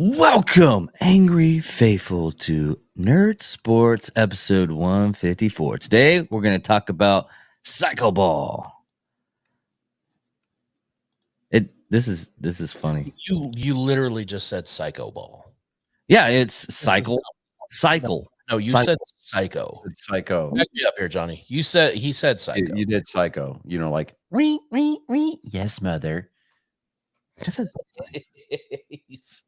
Welcome, Angry Faithful, to Nerd Sports episode 154. Today, we're going to talk about Psycho Ball. This is funny. You literally just said Psycho Ball. Yeah, it's cycle. No, you Psycho. said Psycho. It's Psycho. Back me up here, Johnny. He said Psycho. You did Psycho. You know, like yes, mother.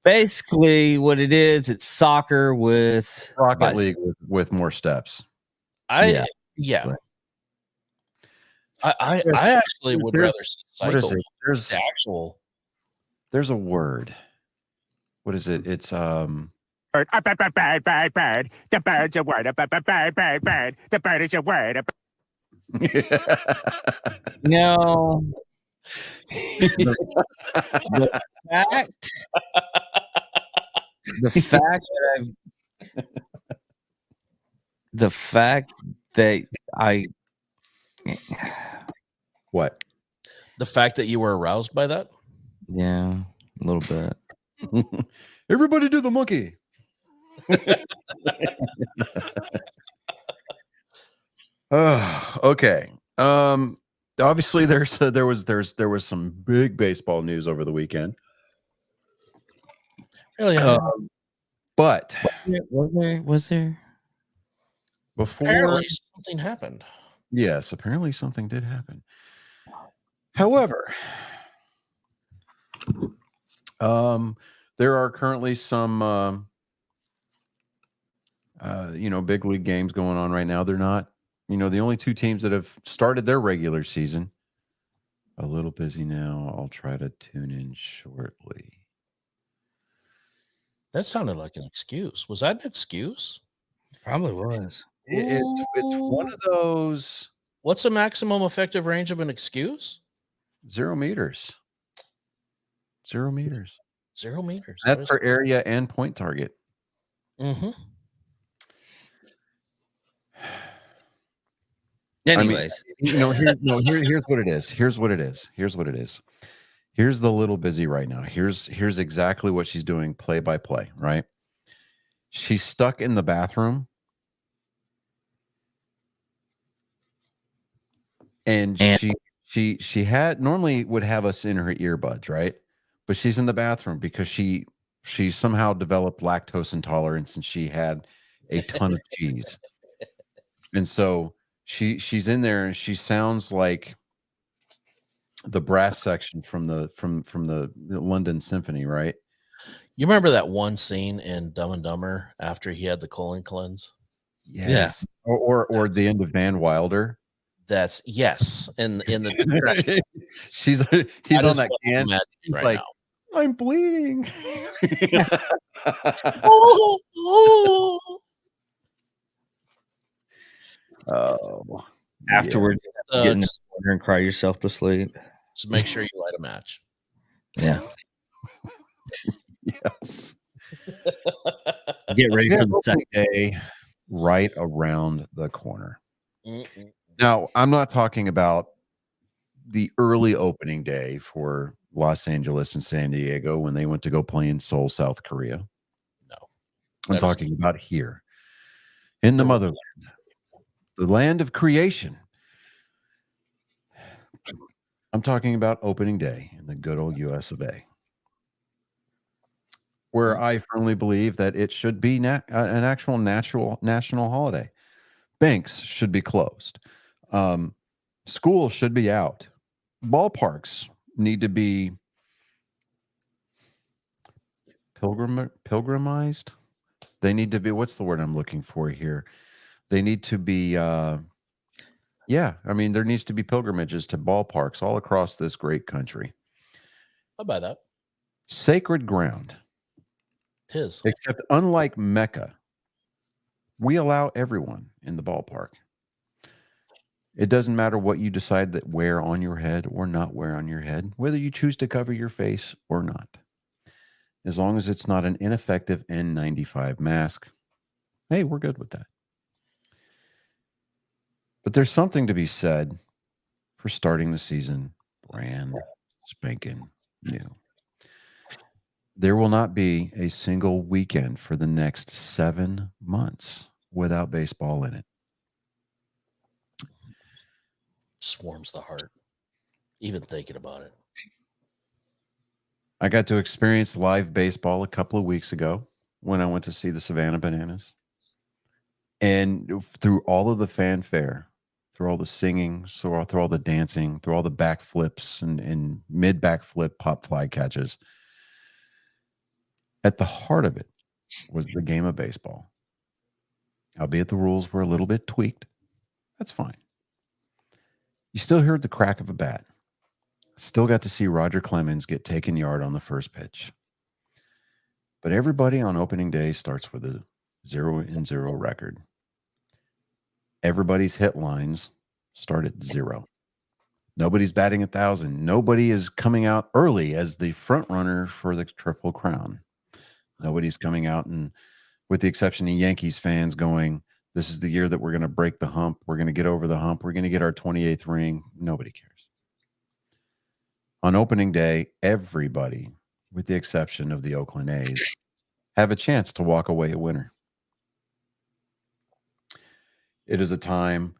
Basically, what it is, it's soccer with Rocket League with more steps. Yeah. Right. I actually would rather see Psycho. What is it? The actual. There's a word. What is it? It's Bird. The bird's a word. Bird. The bird is a word. No. The fact that I what? The fact that you were aroused by that? Yeah, a little bit. Everybody do the monkey. Okay. Obviously there was some big baseball news over the weekend. Really? But was there before Apparently something happened. Yes, apparently something did happen. However, there are currently some big league games going on right now. They're not, the only two teams that have started their regular season. A little busy now. I'll try to tune in shortly. That sounded like an excuse. Was that an excuse? Probably was. It's one of those. What's the maximum effective range of an excuse? 0 meters. 0 meters. 0 meters. That's for area and point target. Mm-hmm. Anyways, here's what it is. Here's what it is. Here's the little busy right now. Here's exactly what she's doing play by play, right? She's stuck in the bathroom. And she had normally would have us in her earbuds, right? But she's in the bathroom because she somehow developed lactose intolerance and she had a ton of cheese. And so she's in there and she sounds like the brass section from the London Symphony, right? You remember that one scene in Dumb and Dumber after he had the colon cleanse? Yes. Or the end of Van Wilder. That's yes. In the he's on that can right like now. I'm bleeding. Oh, afterwards, get in the corner and cry yourself to sleep. Just make sure you light a match. Yeah. Yes. Get ready for the second day right around the corner. Now, I'm not talking about the early opening day for Los Angeles and San Diego when they went to go play in Seoul, South Korea. No. I'm talking about here in the motherland, the land of creation. I'm talking about opening day in the good old US of A, where I firmly believe that it should be an actual national holiday. Banks should be closed. Schools should be out. Ballparks need to be pilgrimized. They need to be, what's the word I'm looking for here? They need to be, there needs to be pilgrimages to ballparks all across this great country. I'll buy that. Sacred ground. Tis. Except unlike Mecca, we allow everyone in the ballpark. It doesn't matter what you decide that wear on your head or not wear on your head, whether you choose to cover your face or not. As long as it's not an ineffective N95 mask, hey, we're good with that. But there's something to be said for starting the season brand spanking new. There will not be a single weekend for the next 7 months without baseball in it. Just warms the heart, even thinking about it. I got to experience live baseball a couple of weeks ago when I went to see the Savannah Bananas. And through all of the fanfare, through all the singing, through all the dancing, through all the backflips and mid backflip pop fly catches, at the heart of it was the game of baseball. Albeit the rules were a little bit tweaked. That's fine. You still heard the crack of a bat. Still got to see Roger Clemens get taken yard on the first pitch. But everybody on opening day starts with a 0-0 record. Everybody's hit lines start at 0. Nobody's batting 1,000. Nobody is coming out early as the front runner for the Triple Crown. Nobody's coming out, and with the exception of Yankees fans going, this is the year that we're going to break the hump. We're going to get over the hump. We're going to get our 28th ring. Nobody cares. On opening day, everybody, with the exception of the Oakland A's, have a chance to walk away a winner. It is a time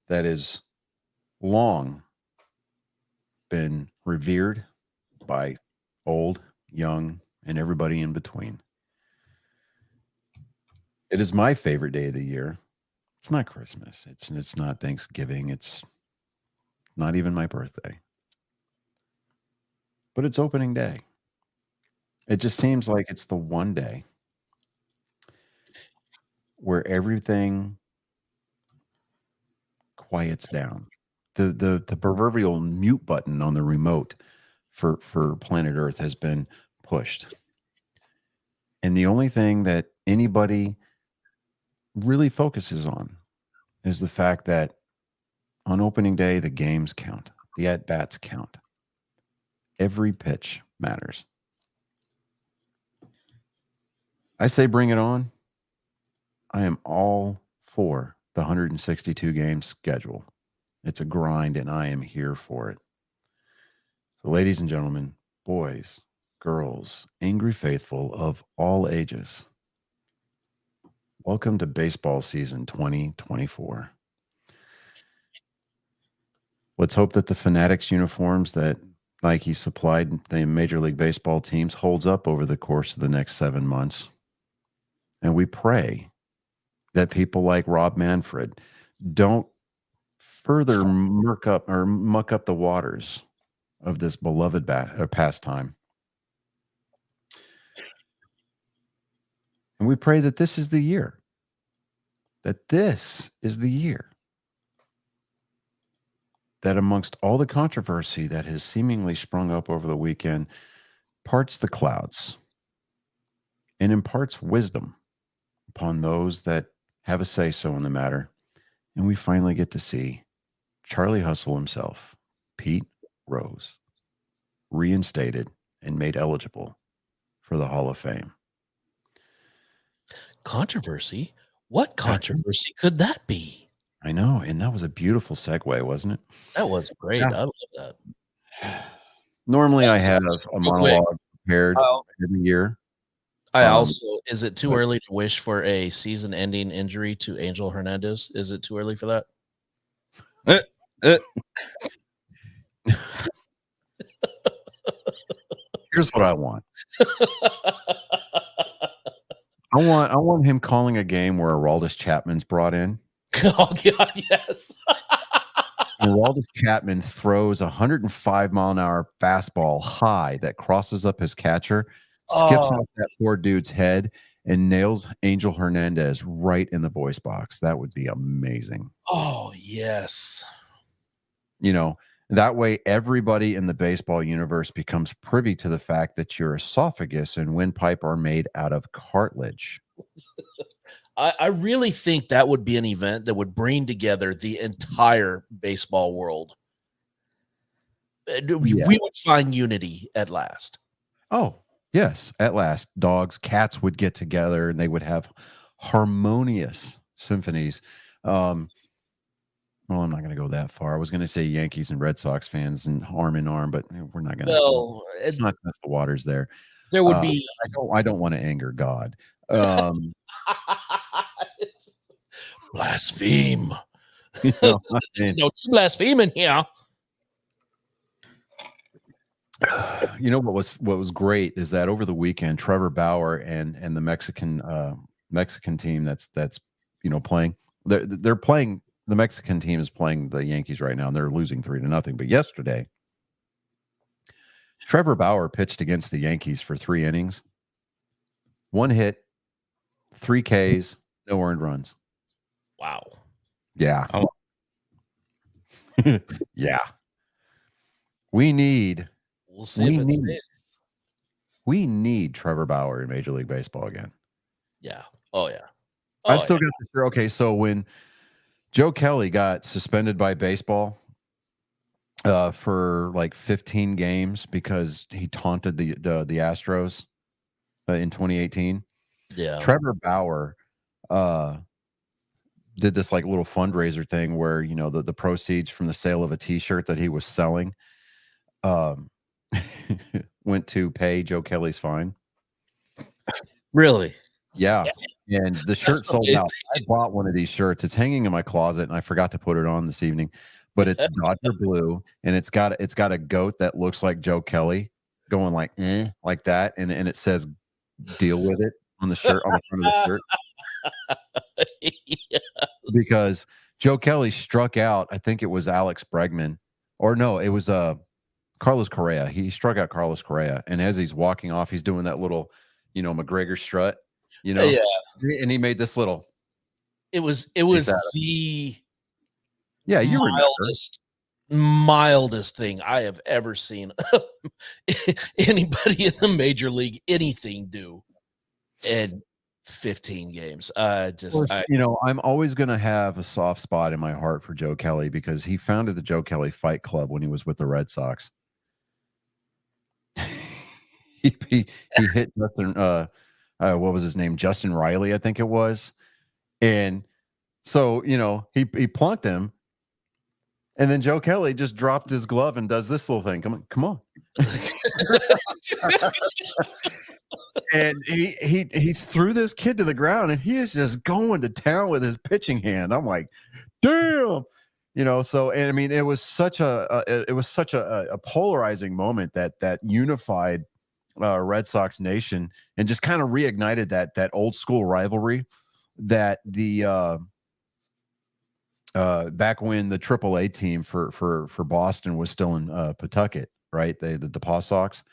that is long been revered by old, young, and everybody in between. It is my favorite day of the year. It's not Christmas. It's not Thanksgiving. It's not even my birthday. But it's opening day. It just seems like it's the one day where everything quiets down. The proverbial mute button on the remote for planet Earth has been pushed. And the only thing that anybody really focuses on is the fact that on opening day, the games count. The at-bats count. Every pitch matters. I say bring it on. I am all for the 162 game schedule. It's a grind, and I am here for it. So, ladies and gentlemen, boys, girls, angry faithful of all ages, welcome to baseball season 2024. Let's hope that the Fanatics uniforms that Nike supplied the Major League Baseball teams holds up over the course of the next 7 months. And we pray that people like Rob Manfred don't further muck up the waters of this beloved pastime. And we pray that this is the year. That this is the year. That amongst all the controversy that has seemingly sprung up over the weekend, parts the clouds and imparts wisdom upon those that have a say-so in the matter. And we finally get to see Charlie Hustle himself, Pete Rose, reinstated and made eligible for the Hall of Fame. Controversy? What controversy could that be? I know, and that was a beautiful segue, wasn't it? That was great. Yeah. I love that. Normally, I have a monologue prepared every year. I also, is it too early to wish for a season-ending injury to Angel Hernandez? Is it too early for that? Here's what I want. I want him calling a game where Aroldis Chapman's brought in. Oh God, yes. And Aroldis Chapman throws a 105-mile-an-hour fastball high that crosses up his catcher, skips off that poor dude's head, and nails Angel Hernandez right in the voice box. That would be amazing. Oh, yes. You know, that way everybody in the baseball universe becomes privy to the fact that your esophagus and windpipe are made out of cartilage. I really think that would be an event that would bring together the entire baseball world. We would find unity at last. Oh, yes. At last, dogs, cats would get together and they would have harmonious symphonies. Well, I'm not going to go that far. I was going to say Yankees and Red Sox fans and arm in arm, but we're not going to. Well, it's not test the waters there. There would be I don't want to anger God. Um, blaspheme. you know, I mean, No blaspheming here. you know what was great is that over the weekend, Trevor Bauer and the Mexican team that's playing, they're playing. The Mexican team is playing the Yankees right now, and they're losing 3-0. But yesterday, Trevor Bauer pitched against the Yankees for 3 innings, 1 hit, 3 Ks, no earned runs. Wow. Yeah. Oh. Yeah. We need We'll see if it stays. Trevor Bauer in Major League Baseball again. Yeah. Oh yeah. I still got this. Okay, so when Joe Kelly got suspended by baseball for like 15 games because he taunted the Astros in 2018. Yeah. Trevor Bauer did this like little fundraiser thing where the proceeds from the sale of a T-shirt that he was selling went to pay Joe Kelly's fine. Really? Yeah. And the shirt That's sold amazing. out. I bought one of these shirts. It's hanging in my closet and I forgot to put it on this evening. But it's Dodger blue and it's got a goat that looks like Joe Kelly going like that, and it says "deal with it" on the shirt, on the front of the shirt. Yes. Because Joe Kelly struck out, I think it was Alex Bregman, or no, it was Carlos Correa. He struck out Carlos Correa, and as he's walking off, he's doing that little, McGregor strut, Yeah. and he made this little. It was the You remember. mildest thing I have ever seen anybody in the major league anything do in 15 games. Of course, I'm always going to have a soft spot in my heart for Joe Kelly because he founded the Joe Kelly Fight Club when he was with the Red Sox. he hit Justin, what was his name? Justin Riley, I think it was. And so, he plunked him. And then Joe Kelly just dropped his glove and does this little thing. Come on. And he threw this kid to the ground, and he is just going to town with his pitching hand. I'm like, damn, So, and I mean, it was such a polarizing moment that unified Red Sox nation and just kind of reignited that old school rivalry that the back when the AAA team for Boston was still in Pawtucket, right? The Paw Sox.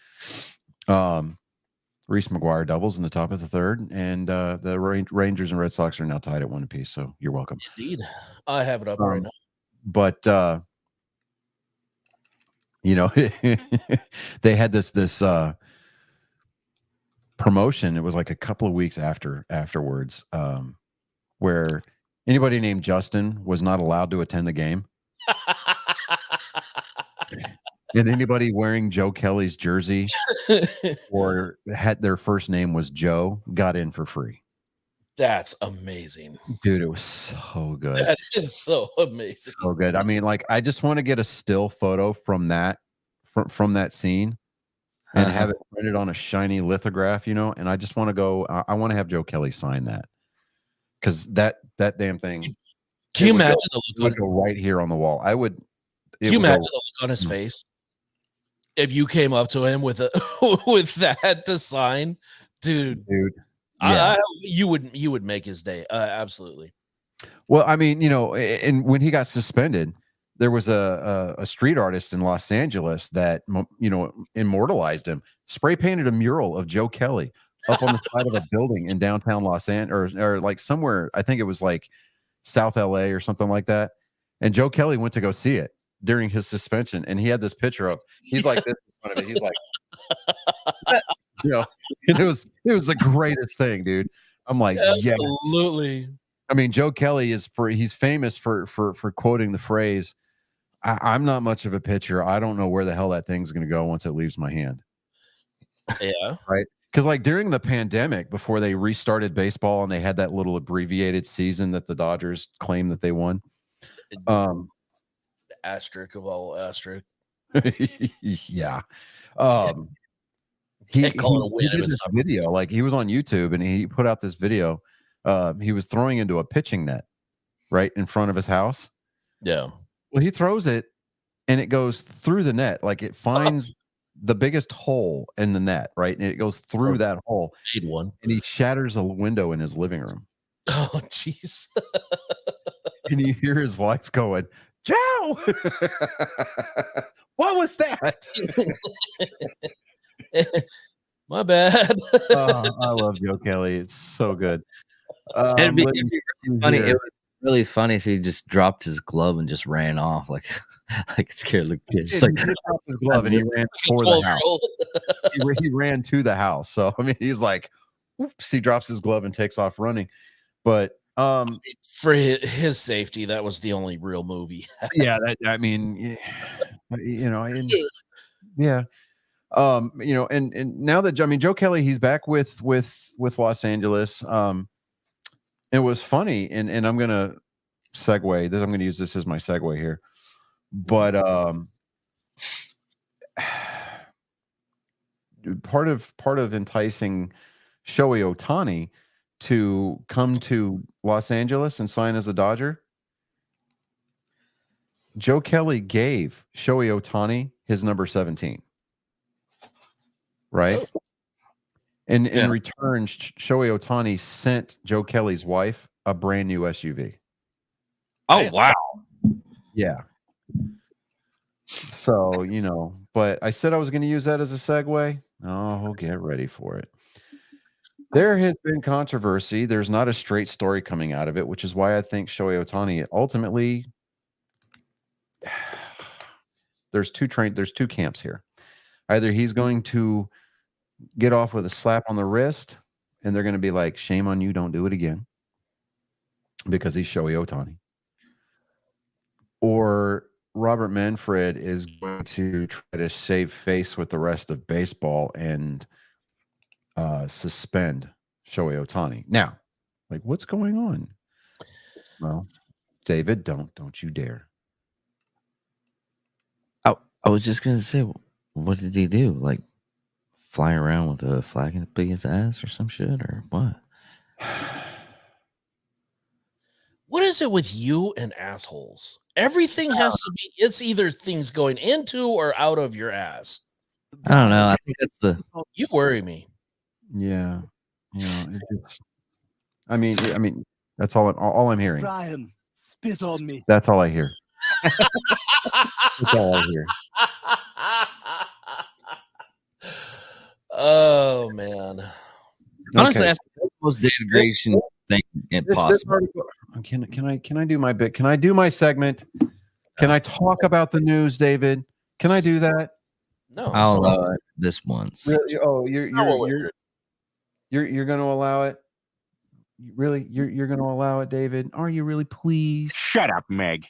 Reese McGuire doubles in the top of the third, and the Rangers and Red Sox are now tied at 1 apiece. So you're welcome. Indeed, I have it up right now. But they had this promotion. It was like a couple of weeks afterwards, where anybody named Justin was not allowed to attend the game. And anybody wearing Joe Kelly's jersey or had their first name was Joe got in for free. That's amazing. Dude, it was so good. That is so amazing. So good. I mean, like, I just want to get a still photo from that scene and have it printed on a shiny lithograph, and I just want to go, I want to have Joe Kelly sign that. Because that damn thing. Can you imagine the look? Would go right here on the wall. I would. Can you imagine the look on his face if you came up to him with with that to sign, dude? Yeah. You would make his day. Absolutely. Well, I mean, and when he got suspended, there was a street artist in Los Angeles that immortalized him. Spray painted a mural of Joe Kelly up on the side of a building in downtown Los Angeles, or like somewhere. I think it was like South LA or something like that. And Joe Kelly went to go see it during his suspension, and he had this picture of. He's like this in front of it. He's like, and it was the greatest thing, dude. I'm like, absolutely. Yes. I mean, Joe Kelly he's famous for quoting the phrase, I'm not much of a pitcher. I don't know where the hell that thing's going to go once it leaves my hand. Yeah. Right. Because like during the pandemic, before they restarted baseball and they had that little abbreviated season that the Dodgers claimed that they won. Asterisk of all asterisk. Yeah. He They call it a win if did it's this not video, like he was on YouTube and he put out this video. He was throwing into a pitching net right in front of his house. Yeah. Well, he throws it and it goes through the net, like it finds the biggest hole in the net, right? And it goes through that hole. Made one. And he shatters a window in his living room. Oh, jeez. And you hear his wife going, Joe, what was that? My bad. I love Joe Kelly. It's so good. It'd be really funny. It was really funny if he just dropped his glove and just ran off like like scared little kid. Just he like dropped his glove and he ran for the house. He ran to the house. So I mean, he's like, oops, he drops his glove and takes off running. But for his safety, that was the only real movie. yeah, I mean, you know, yeah. You know, and now that Joe Kelly, he's back with Los Angeles. It was funny, and I'm gonna segue this. I'm gonna use this as my segue here. But part of enticing Shohei Ohtani to come to Los Angeles and sign as a Dodger, Joe Kelly gave Shohei Ohtani his number 17. Right? And in return, Shohei Ohtani sent Joe Kelly's wife a brand new SUV. oh wow. Yeah. So, you know, but I said I was going to use that as a segue. Oh, get ready for it. There has been controversy. There's not a straight story coming out of it, which is why I think Shohei Ohtani ultimately there's two camps here. Either he's going to get off with a slap on the wrist and they're going to be like, shame on you, don't do it again, because he's Shohei Ohtani. Or Robert Manfred is going to try to save face with the rest of baseball and suspend Shohei Ohtani. Now, like, what's going on? Well, David, don't you dare. I was just gonna say, what did he do? Like fly around with a flag in his ass or some shit or what? What is it with you and assholes? Everything has to be, it's either things going into or out of your ass. I don't know. I think that's you worry me. Yeah. Yeah. I mean, that's all I'm hearing. Brian, spit on me. That's all I hear. That's all I hear. Oh man. honestly, Okay. I think that's the most degradation thing possible. Can I do my bit? Can I do my segment? Can I talk about the news, David? Can I do that? No, I'll allow it this once. Really? Oh, you're you're going to allow it? Really? You're going to allow it, David? Are you really? Please. Shut up, Meg.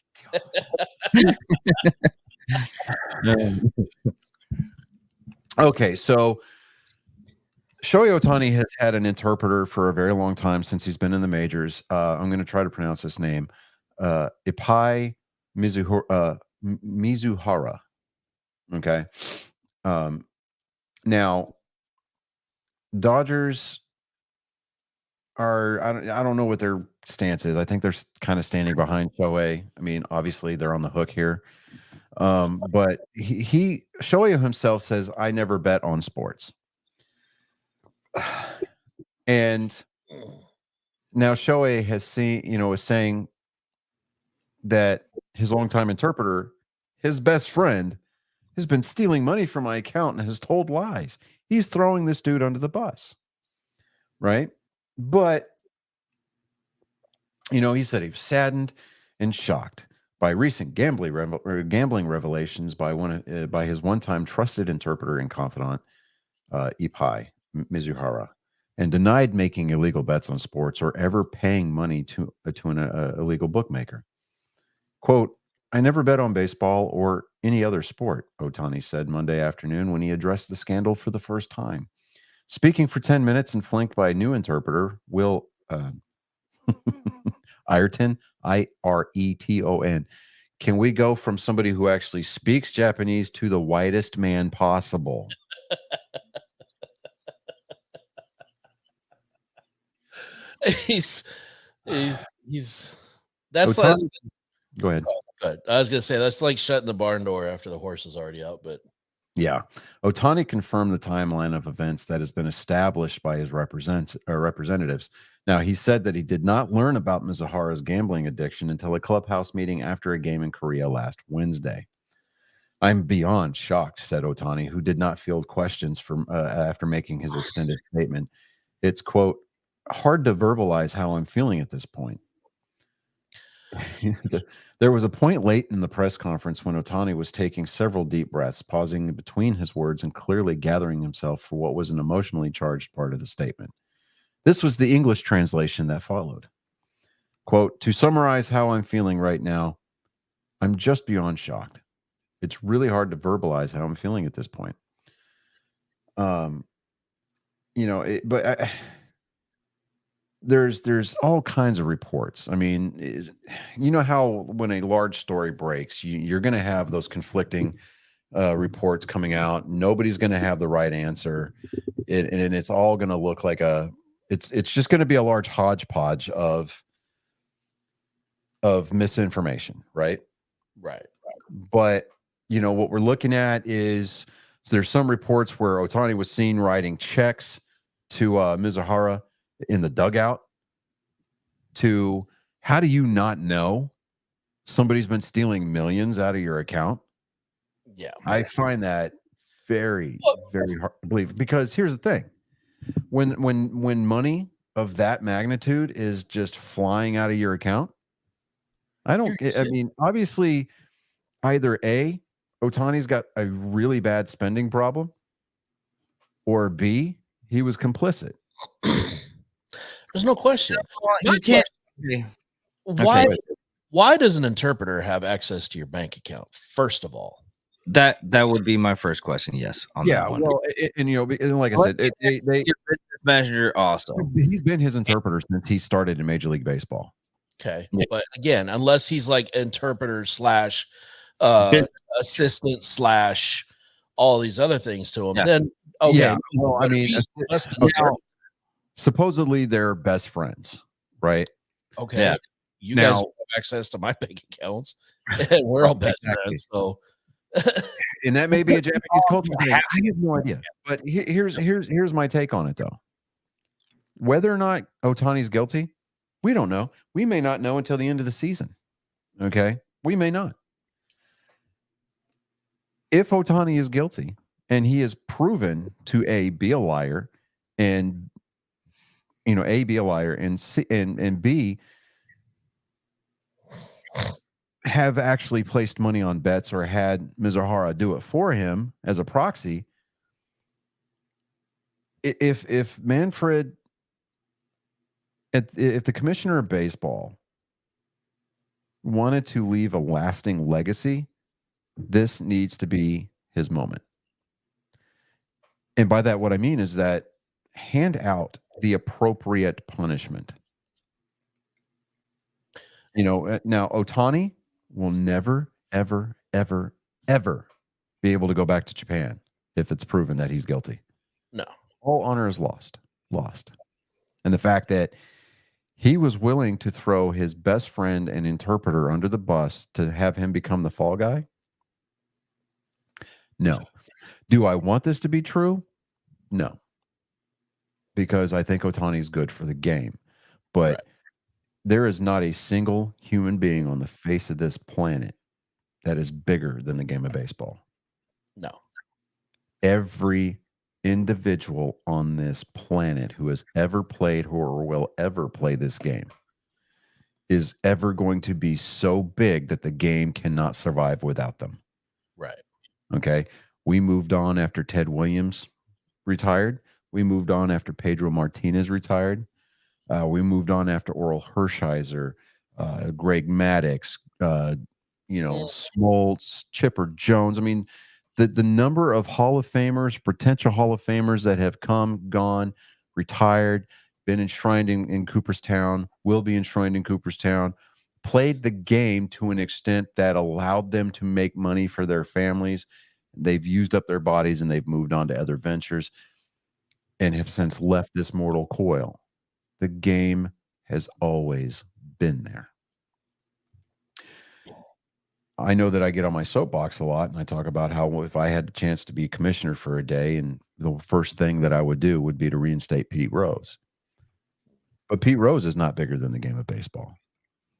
Okay, so Shohei Ohtani has had an interpreter for a very long time since he's been in the majors. I'm going to try to pronounce his name. Ipai Mizuhara. Okay. Now, Dodgers are, I don't know what their stance is. I think they're kind of standing behind Shohei. I mean, obviously they're on the hook here. But Shohei himself says, I never bet on sports. And now Shohei has is saying that his longtime interpreter, his best friend, has been stealing money from my account and has told lies. He's throwing this dude under the bus. Right? But, he said he was saddened and shocked by recent gambling revelations by his one-time trusted interpreter and confidant, Ipai Mizuhara, and denied making illegal bets on sports or ever paying money to an illegal bookmaker. Quote, I never bet on baseball or any other sport, Ohtani said Monday afternoon when he addressed the scandal for the first time. Speaking for 10 minutes and flanked by a new interpreter, Will Ireton, Ireton. Can we go from somebody who actually speaks Japanese to the whitest man possible? he's that's like Ohtani, go ahead. good. I was gonna say that's like shutting the barn door after the horse is already out, but Yeah. Ohtani confirmed the timeline of events that has been established by his representatives. Now, he said that he did not learn about Mizuhara's gambling addiction until a clubhouse meeting after a game in Korea last Wednesday. I'm beyond shocked, said Ohtani, who did not field questions from after making his extended statement. It's, quote, hard to verbalize how I'm feeling at this point. There was a point late in the press conference when Ohtani was taking several deep breaths, pausing between his words and clearly gathering himself for what was an emotionally charged part of the statement. This was the English translation that followed. Quote, to summarize how I'm feeling right now, I'm just beyond shocked. It's really hard to verbalize how I'm feeling at this point. There's all kinds of reports. I mean, you know how when a large story breaks, you're going to have those conflicting reports coming out. Nobody's going to have the right answer, and it's all going to look like it's just going to be a large hodgepodge of misinformation, right? Right. But what we're looking at is there's some reports where Ohtani was seen writing checks to Mizuhara in the dugout. To how do you not know somebody's been stealing millions out of your account? Yeah, I find that very, very hard to believe, because here's the thing: when money of that magnitude is just flying out of your account, I mean, obviously, either A, Ohtani's got a really bad spending problem, or B, he was complicit. There's no question. You can't. Why does an interpreter have access to your bank account? First of all, that would be my first question. Yes, on that one. Well, and like I said, your business messenger also. He's been his interpreter since he started in Major League Baseball. Okay, but again, unless he's like interpreter / assistant / all these other things to him, then okay. Yeah, well, I mean, supposedly they're best friends, right? Okay. Yeah. You guys have access to my bank accounts, and we're all best friends. So, and that may be a Japanese culture thing. I have no idea. But here's my take on it, though. Whether or not Ohtani's guilty, we don't know. We may not know until the end of the season. Okay, we may not. If Ohtani is guilty and he is proven to be a liar, and be a liar, and B, have actually placed money on bets or had Mizuhara do it for him as a proxy, if Manfred, if the commissioner of baseball wanted to leave a lasting legacy, this needs to be his moment. And by that, what I mean is that hand out the appropriate punishment. Now Ohtani will never, ever, ever, ever be able to go back to Japan if it's proven that he's guilty. No. All honor is lost. And the fact that he was willing to throw his best friend and interpreter under the bus to have him become the fall guy. No. Do I want this to be true? No. Because I think Ohtani's good for the game. But there is not a single human being on the face of this planet that is bigger than the game of baseball. No. Every individual on this planet who has ever played or will ever play this game is ever going to be so big that the game cannot survive without them. Right. Okay. We moved on after Ted Williams retired. We moved on after Pedro Martinez retired. We moved on after Oral Hershiser, Greg Maddux, Smoltz, Chipper Jones. I mean, the number of Hall of Famers, potential Hall of Famers that have come, gone, retired, been enshrined in Cooperstown, will be enshrined in Cooperstown, played the game to an extent that allowed them to make money for their families. They've used up their bodies and they've moved on to other ventures and have since left this mortal coil. The game has always been there. I know that I get on my soapbox a lot, and I talk about how if I had the chance to be commissioner for a day, and the first thing that I would do would be to reinstate Pete Rose. But Pete Rose is not bigger than the game of baseball.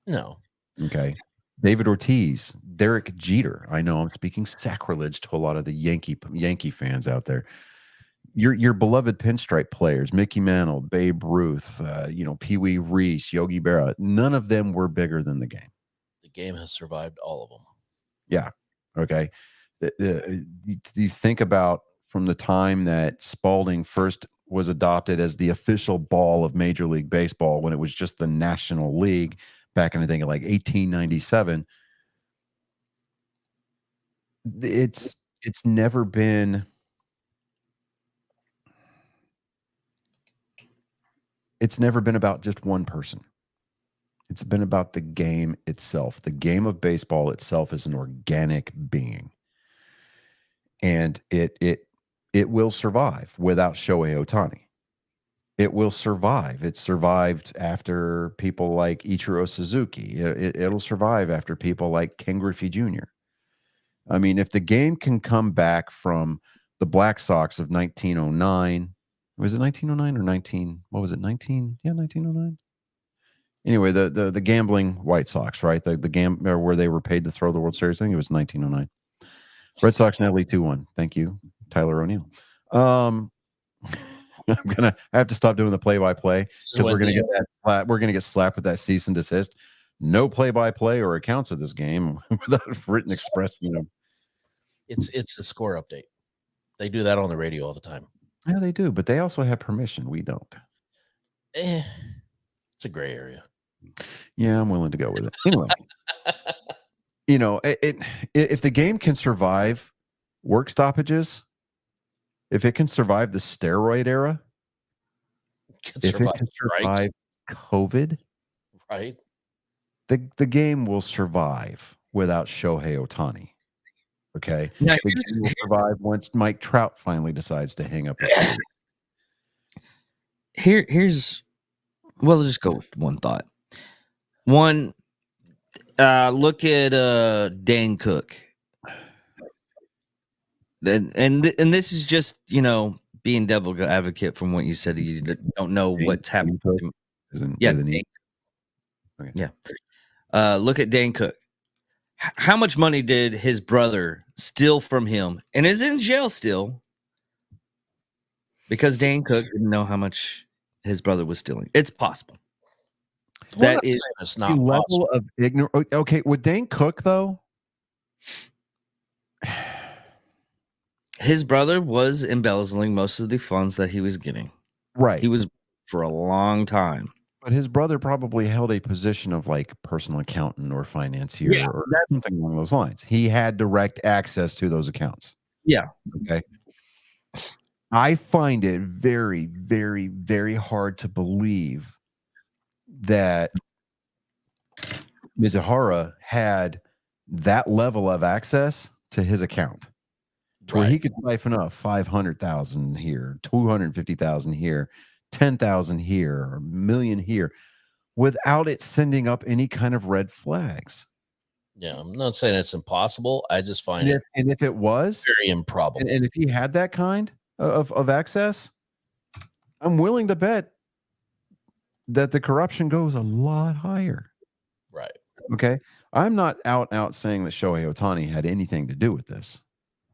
No. Okay. David Ortiz, Derek Jeter. I know I'm speaking sacrilege to a lot of the Yankee fans out there. Your beloved pinstripe players, Mickey Mantle, Babe Ruth, Pee Wee Reese, Yogi Berra, none of them were bigger than the game. The game has survived all of them. Yeah. Okay. You think about from the time that Spalding first was adopted as the official ball of Major League Baseball, when it was just the National League back in, I think, like 1897. It's never been. It's never been about just one person. It's been about the game itself. The game of baseball itself is an organic being. And it will survive without Shohei Ohtani. It will survive. It survived after people like Ichiro Suzuki. It'll survive after people like Ken Griffey Jr. I mean, if the game can come back from the Black Sox of 1909, was it 1909 or 19? What was it? 19? Yeah, 1909. Anyway, the gambling White Sox, right? The where they were paid to throw the World Series. I think it was 1909. Red Sox now lead 2-1. Thank you, Tyler O'Neill. I have to stop doing the play-by-play because we're gonna get that. We're gonna get slapped with that cease and desist. No play-by-play or accounts of this game without written express. It's a score update. They do that on the radio all the time. Yeah, they do, but they also have permission. We don't. It's a gray area. Yeah, I'm willing to go with it. Anyway, if the game can survive work stoppages, if it can survive the steroid era, if it can survive COVID, right? The game will survive without Shohei Ohtani. Okay, now, the game will survive once Mike Trout finally decides to hang up his career. Here's well, let's just go with one thought. One, look at Dane Cook. And this is just, being devil advocate from what you said. You don't know what's happening. Yeah. Okay. Yeah. Look at Dane Cook. How much money did his brother steal from him and is in jail still because Dane Cook didn't know how much his brother was stealing? It's possible. That is not the level possible. of ignorance. Okay, with Dane Cook, though, his brother was embezzling most of the funds that he was getting. Right. He was for a long time. But his brother probably held a position of like personal accountant or financier or something along those lines. He had direct access to those accounts. Yeah. Okay. I find it very, very, very hard to believe that Mizuhara had that level of access to his account to where he could siphon up 500,000 here, 250,000 here, 10,000 here, or a million here without it sending up any kind of red flags. Yeah, I'm not saying it's impossible. I just find it and if it was very improbable. And if he had that kind of access, I'm willing to bet that the corruption goes a lot higher. Right. Okay. I'm not out saying that Shohei Ohtani had anything to do with this.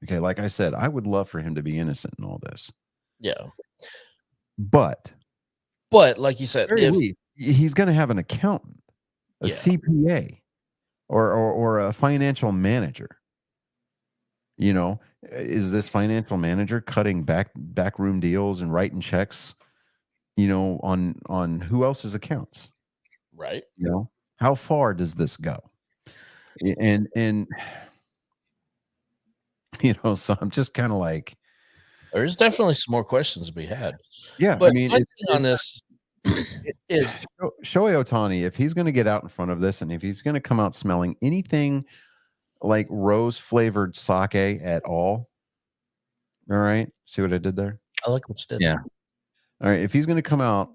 Okay. Like I said, I would love for him to be innocent in all this. Yeah. But like you said, if he's going to have an accountant, a CPA, or a financial manager. Is this financial manager cutting backroom deals and writing checks, on who else's accounts? Right. How far does this go? And so I'm just kind of like, there's definitely some more questions to be had. Yeah, but I mean, on this is Shohei Ohtani, if he's going to get out in front of this, and if he's going to come out smelling anything like rose flavored sake at all right, see what I did there? I like what you did. Yeah. All right, if he's going to come out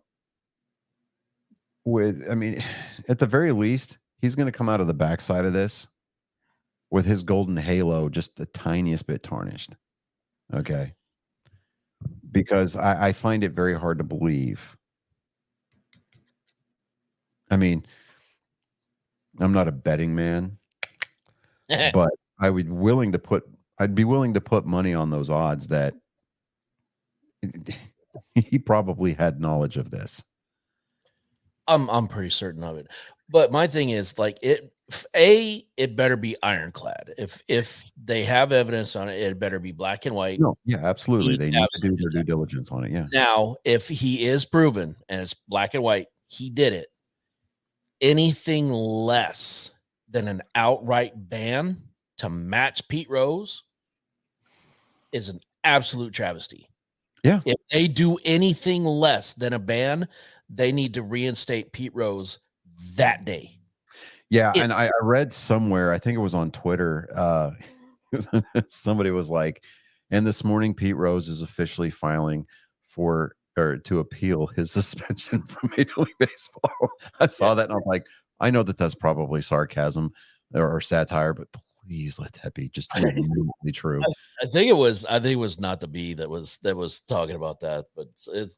I mean, at the very least, he's going to come out of the backside of this with his golden halo just the tiniest bit tarnished. Okay. Because I find it very hard to believe. I mean, I'm not a betting man, but I'd be willing to put money on those odds that he probably had knowledge of this. I'm pretty certain of it. But my thing is like it better be ironclad. If they have evidence on it, it better be black and white. No, yeah, absolutely. They need to do their due diligence on it. Yeah. Now, if he is proven and it's black and white, he did it. Anything less than an outright ban to match Pete Rose is an absolute travesty. Yeah. If they do anything less than a ban, they need to reinstate Pete Rose that day. Yeah, and I read somewhere, I think it was on Twitter, somebody was like, and this morning Pete Rose is officially filing to appeal his suspension from Major League Baseball. I saw that and I'm like, I know that's probably sarcasm or satire, but please let that be just remotely true. I think it was not the B that was talking about that, but it's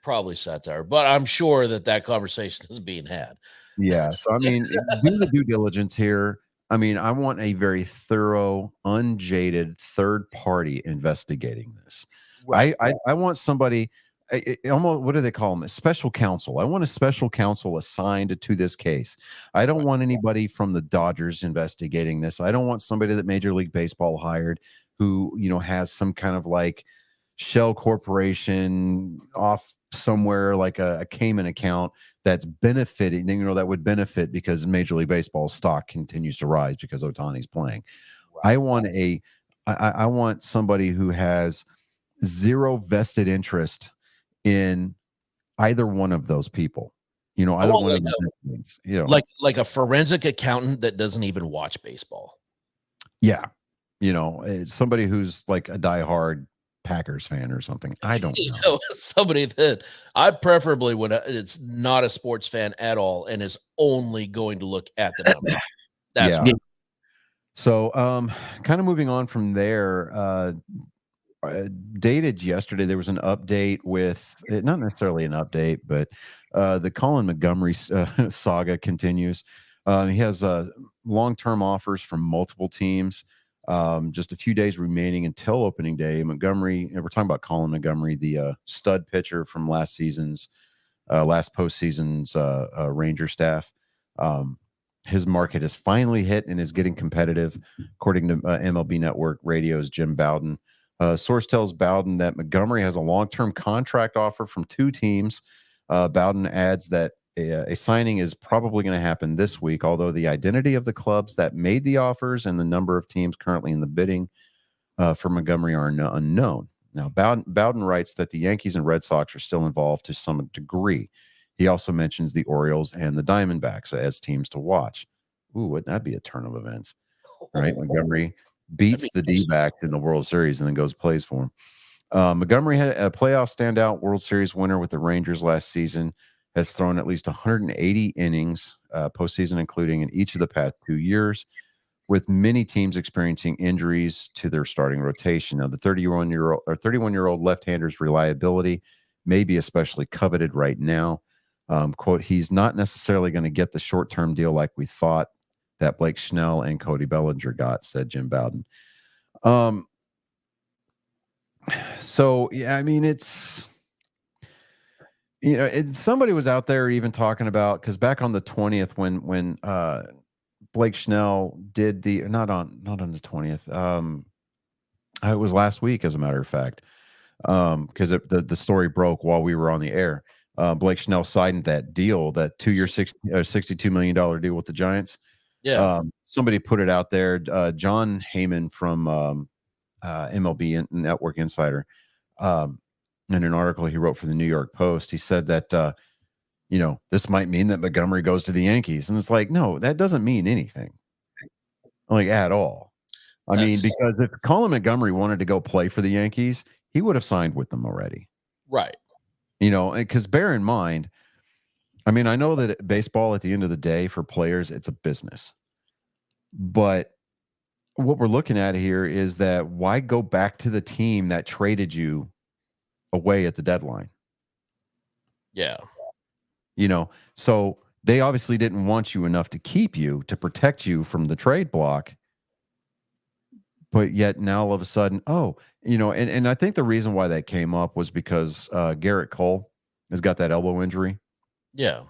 probably satire. But I'm sure that conversation is being had. Yeah. So, I mean, do the due diligence here. I mean, I want a very thorough, unjaded third party investigating this. Right. I want somebody, almost, what do they call them? A special counsel. I want a special counsel assigned to this case. I don't want anybody from the Dodgers investigating this. I don't want somebody that Major League Baseball hired who, has some kind of like shell corporation off somewhere like a Cayman account that's benefiting, that would benefit because Major League Baseball stock continues to rise because Ohtani's playing. Right. I want somebody who has zero vested interest in either one of those people. Either one of those things. Like a forensic accountant that doesn't even watch baseball. Yeah. Somebody who's like a diehard Packers fan or something. I don't know. Somebody that I preferably would, it's not a sports fan at all and is only going to look at the numbers. That's yeah. So kind of moving on from there, dated yesterday, there was an update with not necessarily an update, but the Colin Montgomery saga continues. He has long-term offers from multiple teams. Just a few days remaining until opening day. Montgomery, we're talking about Colin Montgomery, the stud pitcher from last postseason's Ranger staff. His market has finally hit and is getting competitive, according to MLB Network Radio's Jim Bowden. Source tells Bowden that Montgomery has a long-term contract offer from two teams. Bowden adds that a signing is probably going to happen this week, although the identity of the clubs that made the offers and the number of teams currently in the bidding for Montgomery are unknown. Now, Bowden writes that the Yankees and Red Sox are still involved to some degree. He also mentions the Orioles and the Diamondbacks as teams to watch. Ooh, wouldn't that be a turn of events? Right? Montgomery beats the D-backs in the World Series and then goes plays for him. Montgomery had a playoff standout World Series winner with the Rangers last season, has thrown at least 180 innings postseason, including in each of the past 2 years, with many teams experiencing injuries to their starting rotation. Now, the 31-year-old left-hander's reliability may be especially coveted right now. Quote, he's not necessarily going to get the short-term deal like we thought that Blake Snell and Cody Bellinger got, said Jim Bowden. So, yeah, I mean, it's... somebody was out there even talking about, because back on the 20th when Blake Snell did not on the 20th, it was last week, as a matter of fact, because the story broke while we were on the air. Blake Snell signed that deal, that 2-year, $62 million deal with the Giants. Yeah. Somebody put it out there. John Heyman from MLB Network Insider, in an article he wrote for the New York Post, he said that, this might mean that Montgomery goes to the Yankees. And it's like, no, that doesn't mean anything, like, at all. I mean, because if Colin Montgomery wanted to go play for the Yankees, he would have signed with them already. Right. Because bear in mind, I mean, I know that baseball at the end of the day for players, it's a business. But what we're looking at here is that why go back to the team that traded you away at the deadline? Yeah. So they obviously didn't want you enough to keep you, to protect you from the trade block. But yet now all of a sudden, and I think the reason why that came up was because Garrett Cole has got that elbow injury. Yeah.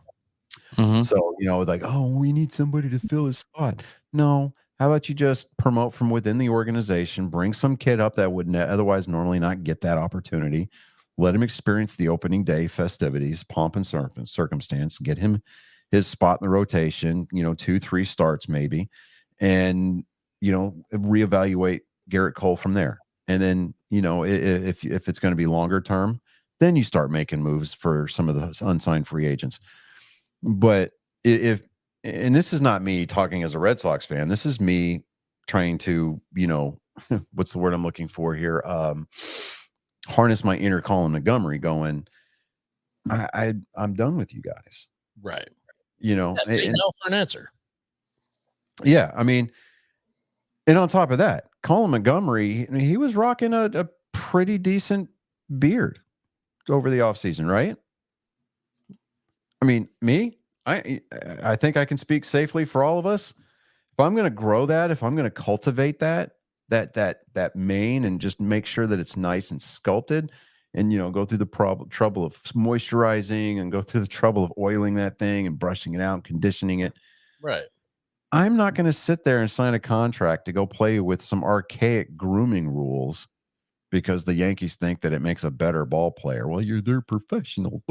Mm-hmm. So, like, oh, we need somebody to fill his spot. No. How about you just promote from within the organization, bring some kid up that would otherwise normally not get that opportunity, let him experience the opening day festivities, pomp and circumstance, get him his spot in the rotation, 2-3 starts maybe, and, reevaluate Garrett Cole from there. And then, if it's going to be longer term, then you start making moves for some of the unsigned free agents. But and this is not me talking as a Red Sox fan. This is me trying to, what's the word I'm looking for here? Harness my inner Colin Montgomery going, I'm done with you guys. Right. Take no for an answer. Yeah. I mean, and on top of that, Colin Montgomery, he was rocking a pretty decent beard over the offseason, right? I mean, I think I can speak safely for all of us. If I'm going to grow that, if I'm going to cultivate that mane and just make sure that it's nice and sculpted, and go through the trouble of moisturizing and go through the trouble of oiling that thing and brushing it out and conditioning it. Right. I'm not going to sit there and sign a contract to go play with some archaic grooming rules because the Yankees think that it makes a better ball player. Well, you're their professional.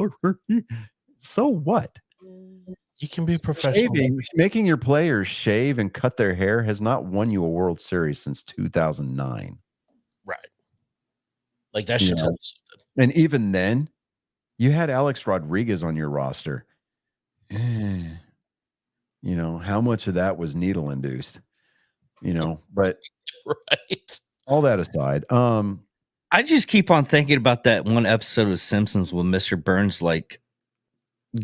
So what? You can be professional. Making your players shave and cut their hair has not won you a World Series since 2009. Right. Like that should tell you something. And even then, you had Alex Rodriguez on your roster. How much of that was needle induced? But right. All that aside, I just keep on thinking about that one episode of Simpsons when Mr. Burns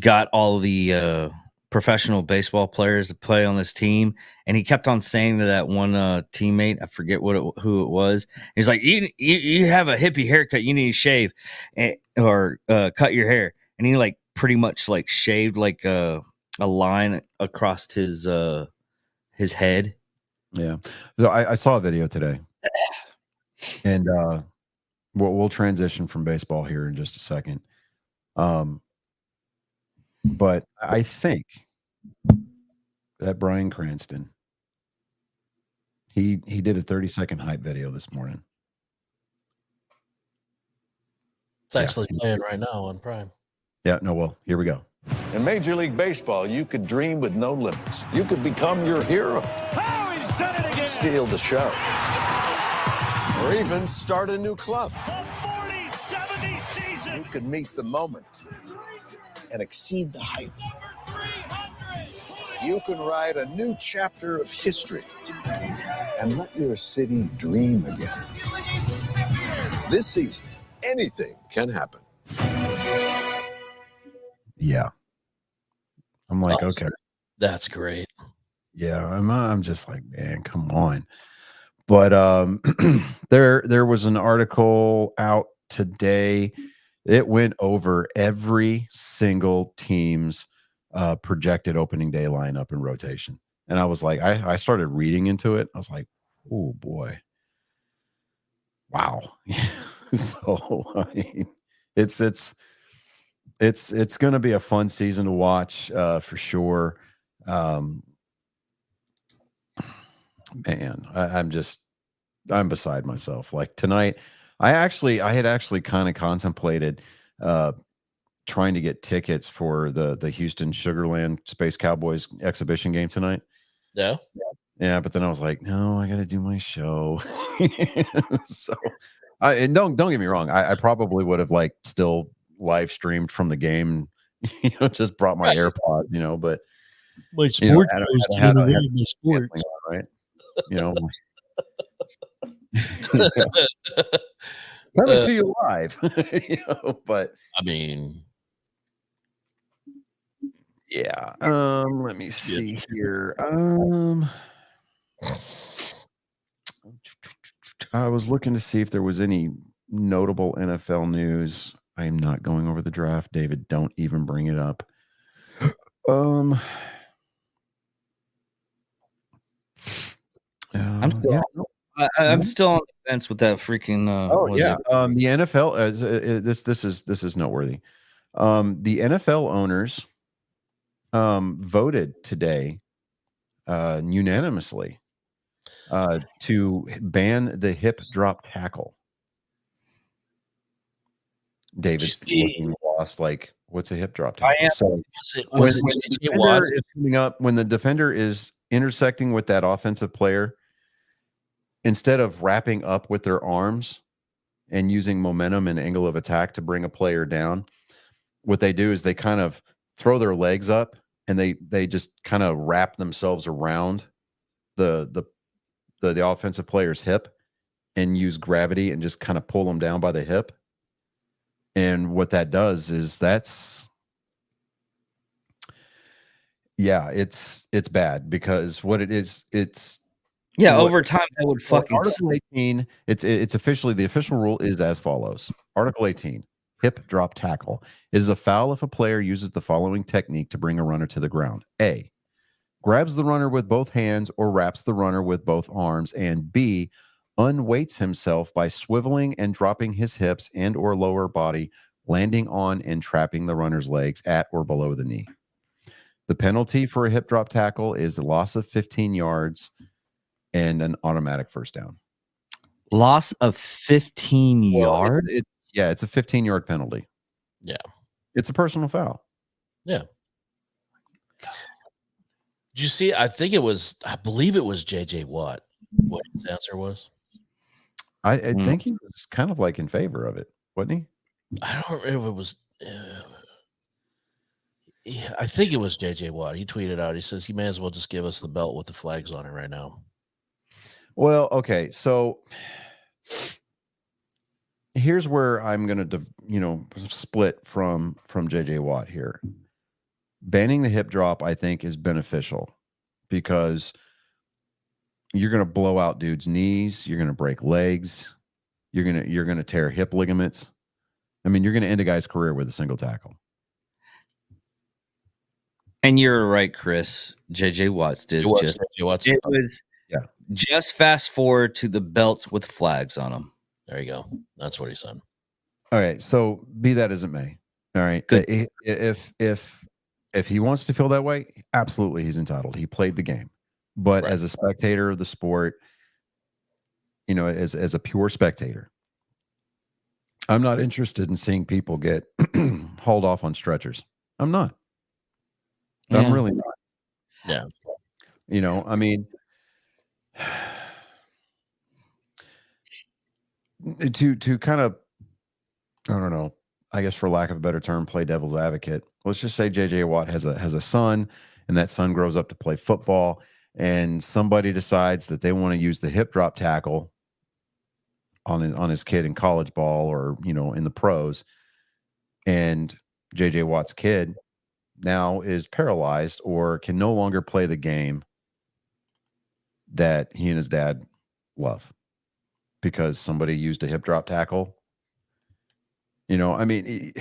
got all the professional baseball players to play on this team, and he kept on saying to that one teammate, I forget who it was. He's like, "You have a hippie haircut. You need to shave or cut your hair." And he pretty much shaved a line across his head. Yeah. So I saw a video today, and we'll transition from baseball here in just a second. But I think that Bryan Cranston, he did a 30-second hype video this morning. It's actually playing right now on Prime. Yeah, no, well, here we go. In Major League Baseball, you could dream with no limits. You could become your hero. Oh, he's done it again. Steal the show. Or even start a new club. The 40-70 season. You could meet the moment and exceed the hype. You can write a new chapter of history and let your city dream again. This season, anything can happen. Yeah. I'm like, awesome. Okay. That's great. Yeah, I'm just like, man, come on. But there was an article out today. It went over every single team's projected opening day lineup and rotation. And I was like, I started reading into it. I was like, oh boy. Wow. So I mean, it's going to be a fun season to watch for sure. Man, I'm beside myself. Like tonight, I had actually kind of contemplated trying to get tickets for the Houston Sugarland Space Cowboys exhibition game tonight. Yeah. Yeah, but then I was like, no, I got to do my show. So, and don't get me wrong, I probably would have still live streamed from the game, just brought my AirPods, but my sports my sport, right? Coming to you live, but I mean, Yeah. Let me see here. I was looking to see if there was any notable NFL news. I am not going over the draft, David. Don't even bring it up. I'm still, I'm still on the fence with that freaking. The NFL. This is noteworthy. The NFL owners voted today unanimously to ban the hip drop tackle. David's looking lost. Like, what's a hip drop tackle? So when the defender is intersecting with that offensive player, instead of wrapping up with their arms and using momentum and angle of attack to bring a player down, what they do is they kind of throw their legs up and they just kind of wrap themselves around the offensive player's hip and use gravity and just kind of pull them down by the hip. And what that does is it's bad, because what it is, over time that would fucking Article 18, it's officially, the official rule is as follows. Article 18, hip drop tackle. It is a foul if a player uses the following technique to bring a runner to the ground. A, grabs the runner with both hands or wraps the runner with both arms, and B, unweights himself by swiveling and dropping his hips and or lower body, landing on and trapping the runner's legs at or below the knee. The penalty for a hip drop tackle is a loss of 15 yards and an automatic first down. Loss of 15 yards? It's a 15-yard penalty. Yeah. It's a personal foul. Yeah. Did you see? I believe it was JJ Watt. What his answer was? I think he was kind of like in favor of it, wasn't he? I don't remember if it was. I think it was JJ Watt. He tweeted out. He says he may as well just give us the belt with the flags on it right now. Well, okay, so here's where I'm going to, split from JJ Watt here. Banning the hip drop, I think, is beneficial, because you're going to blow out dudes' knees. You're going to break legs. You're going to tear hip ligaments. I mean, you're going to end a guy's career with a single tackle. And you're right, Chris. JJ Watts did. Just fast forward to the belts with flags on them. There you go. That's what he said. All right. So be that as it may. All right. Good. If he wants to feel that way, absolutely, he's entitled. He played the game. But as a spectator of the sport, as a pure spectator, I'm not interested in seeing people get hauled off on stretchers. I'm not. Yeah. I'm really not. Yeah. I mean, to kind of, I don't know, I guess for lack of a better term, play devil's advocate. Let's just say JJ Watt has a son, and that son grows up to play football, and somebody decides that they want to use the hip drop tackle on his kid in college ball, or in the pros, and JJ Watt's kid now is paralyzed or can no longer play the game that he and his dad love because somebody used a hip drop tackle. I mean,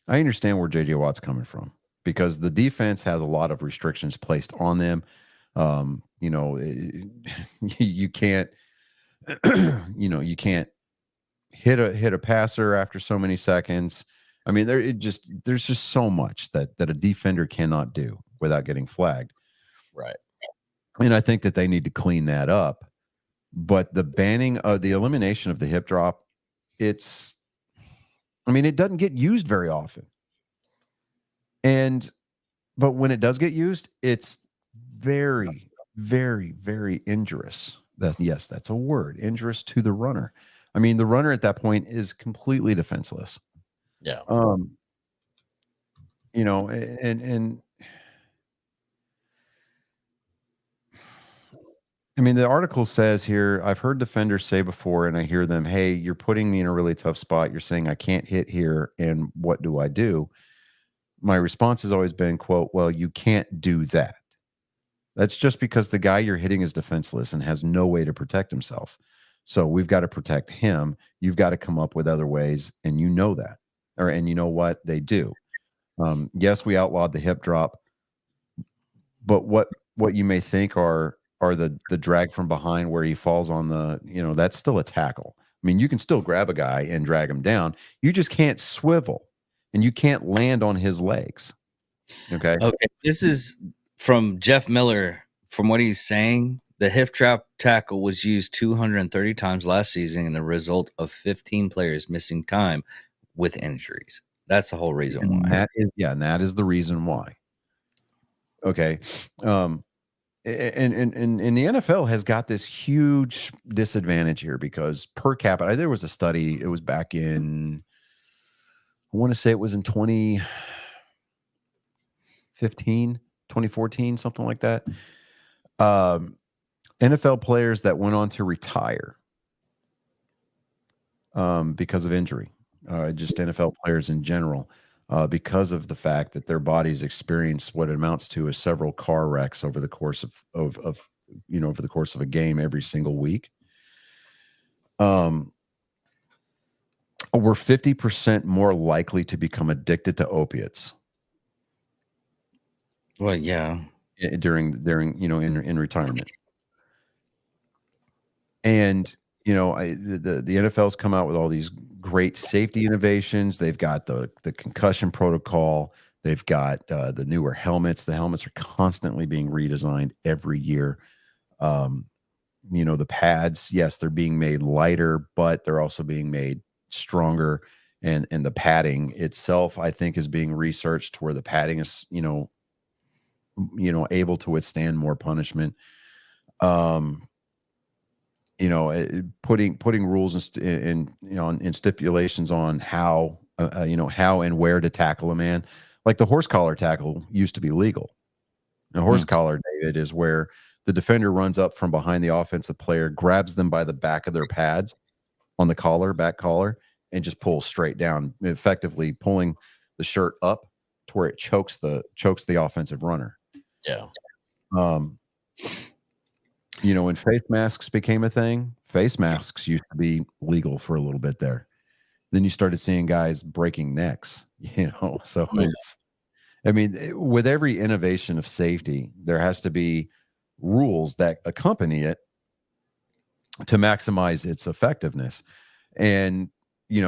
I understand where JJ Watt's coming from, because the defense has a lot of restrictions placed on them. You can't, you can't hit a passer after so many seconds. I mean, there's just so much that a defender cannot do without getting flagged. Right. And I think that they need to clean that up. But the banning of the elimination of the hip drop, it doesn't get used very often. But when it does get used, it's very, very, very injurious. That's a word, injurious to the runner. I mean, the runner at that point is completely defenseless. Yeah. And I mean, the article says here, I've heard defenders say before, and I hear them, hey, you're putting me in a really tough spot. You're saying I can't hit here, and what do I do? my response has always been, quote, well, you can't do that. That's just because the guy you're hitting is defenseless and has no way to protect himself. So we've got to protect him. You've got to come up with other ways, and you know that. And you know what? They do. Yes, we outlawed the hip drop, but what you may think are the drag from behind where he falls on the, that's still a tackle. I mean, you can still grab a guy and drag him down. You just can't swivel, and you can't land on his legs. Okay. This is from Jeff Miller. From what he's saying, the hip trap tackle was used 230 times last season, and the result of 15 players missing time with injuries. That's the whole reason why. And that is the reason why. Okay. And the NFL has got this huge disadvantage here because per capita, there was a study, it was back in, I want to say it was in 2015, 2014, something like that. NFL players that went on to retire because of injury, just NFL players in general, because of the fact that their bodies experience what it amounts to is several car wrecks over the course of over the course of a game every single week. We're 50% more likely to become addicted to opiates. Well, yeah. During in retirement. And the NFL's come out with all these great safety innovations. They've got the concussion protocol. They've got the newer helmets. The helmets are constantly being redesigned every year. The pads, yes, they're being made lighter, but they're also being made stronger. And the padding itself, I think, is being researched where the padding is, able to withstand more punishment. Putting rules and stipulations on how and where to tackle a man. Like the horse collar tackle used to be legal. A horse collar, David, is where the defender runs up from behind the offensive player, grabs them by the back of their pads on the back collar, and just pulls straight down, effectively pulling the shirt up to where it chokes the offensive runner. Yeah. When face masks became a thing, face masks used to be legal for a little bit there. Then you started seeing guys breaking necks, so with every innovation of safety, there has to be rules that accompany it to maximize its effectiveness. And,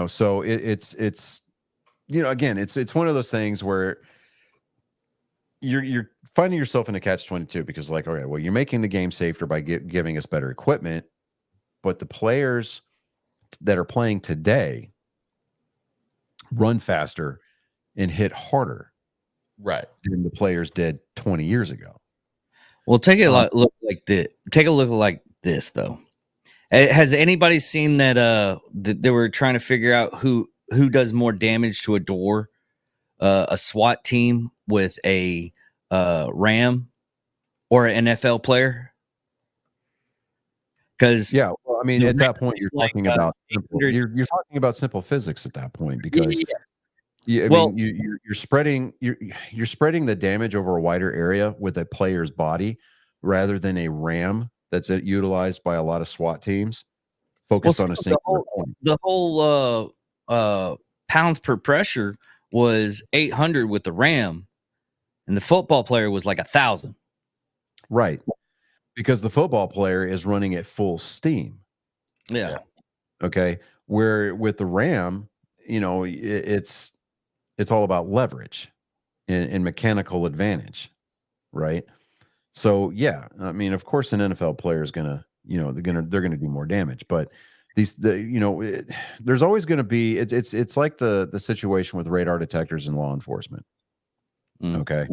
so it's again, it's one of those things where you're finding yourself in a catch-22 because okay, well, you're making the game safer by giving us better equipment, but the players that are playing today run faster and hit harder, right, than the players did 20 years ago. Well, take a look like this. Take a look like this, though. Has anybody seen that? They were trying to figure out who does more damage to a door, a SWAT team with a Ram or an NFL player? Because at that point you're talking about you're talking about simple physics at that point because you're spreading the damage over a wider area with a player's body rather than a Ram that's utilized by a lot of SWAT teams focused on a single point. The whole pounds per pressure was 800 with the Ram, and the football player was like 1,000. Right, because the football player is running at full steam. Yeah. Okay. Where with the Ram, it's all about leverage and mechanical advantage, right? So yeah, of course, an NFL player is gonna, they're gonna do more damage, but there's always going to be it's like the situation with radar detectors in law enforcement. Okay,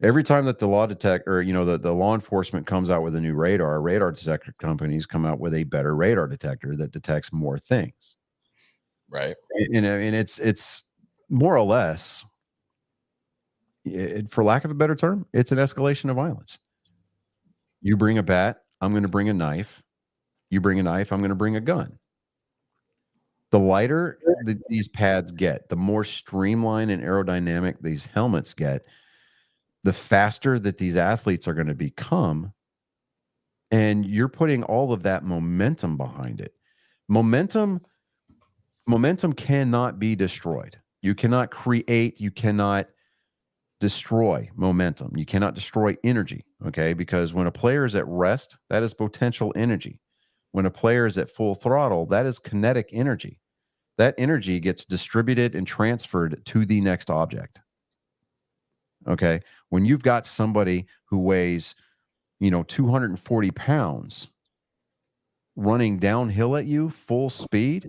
every time that the law detector, the law enforcement comes out with a new radar detector companies come out with a better radar detector that detects more things. Right, and it's more or less, for lack of a better term, it's an escalation of violence. You bring a bat, I'm going to bring a knife. You bring a knife, I'm going to bring a gun. The lighter these pads get, the more streamlined and aerodynamic these helmets get, the faster that these athletes are going to become. And you're putting all of that momentum behind it. Momentum cannot be destroyed. You cannot create, you cannot destroy momentum. You cannot destroy energy, okay? Because when a player is at rest, that is potential energy. When a player is at full throttle, that is kinetic energy. That energy gets distributed and transferred to the next object. Okay. When you've got somebody who weighs, 240 pounds running downhill at you full speed,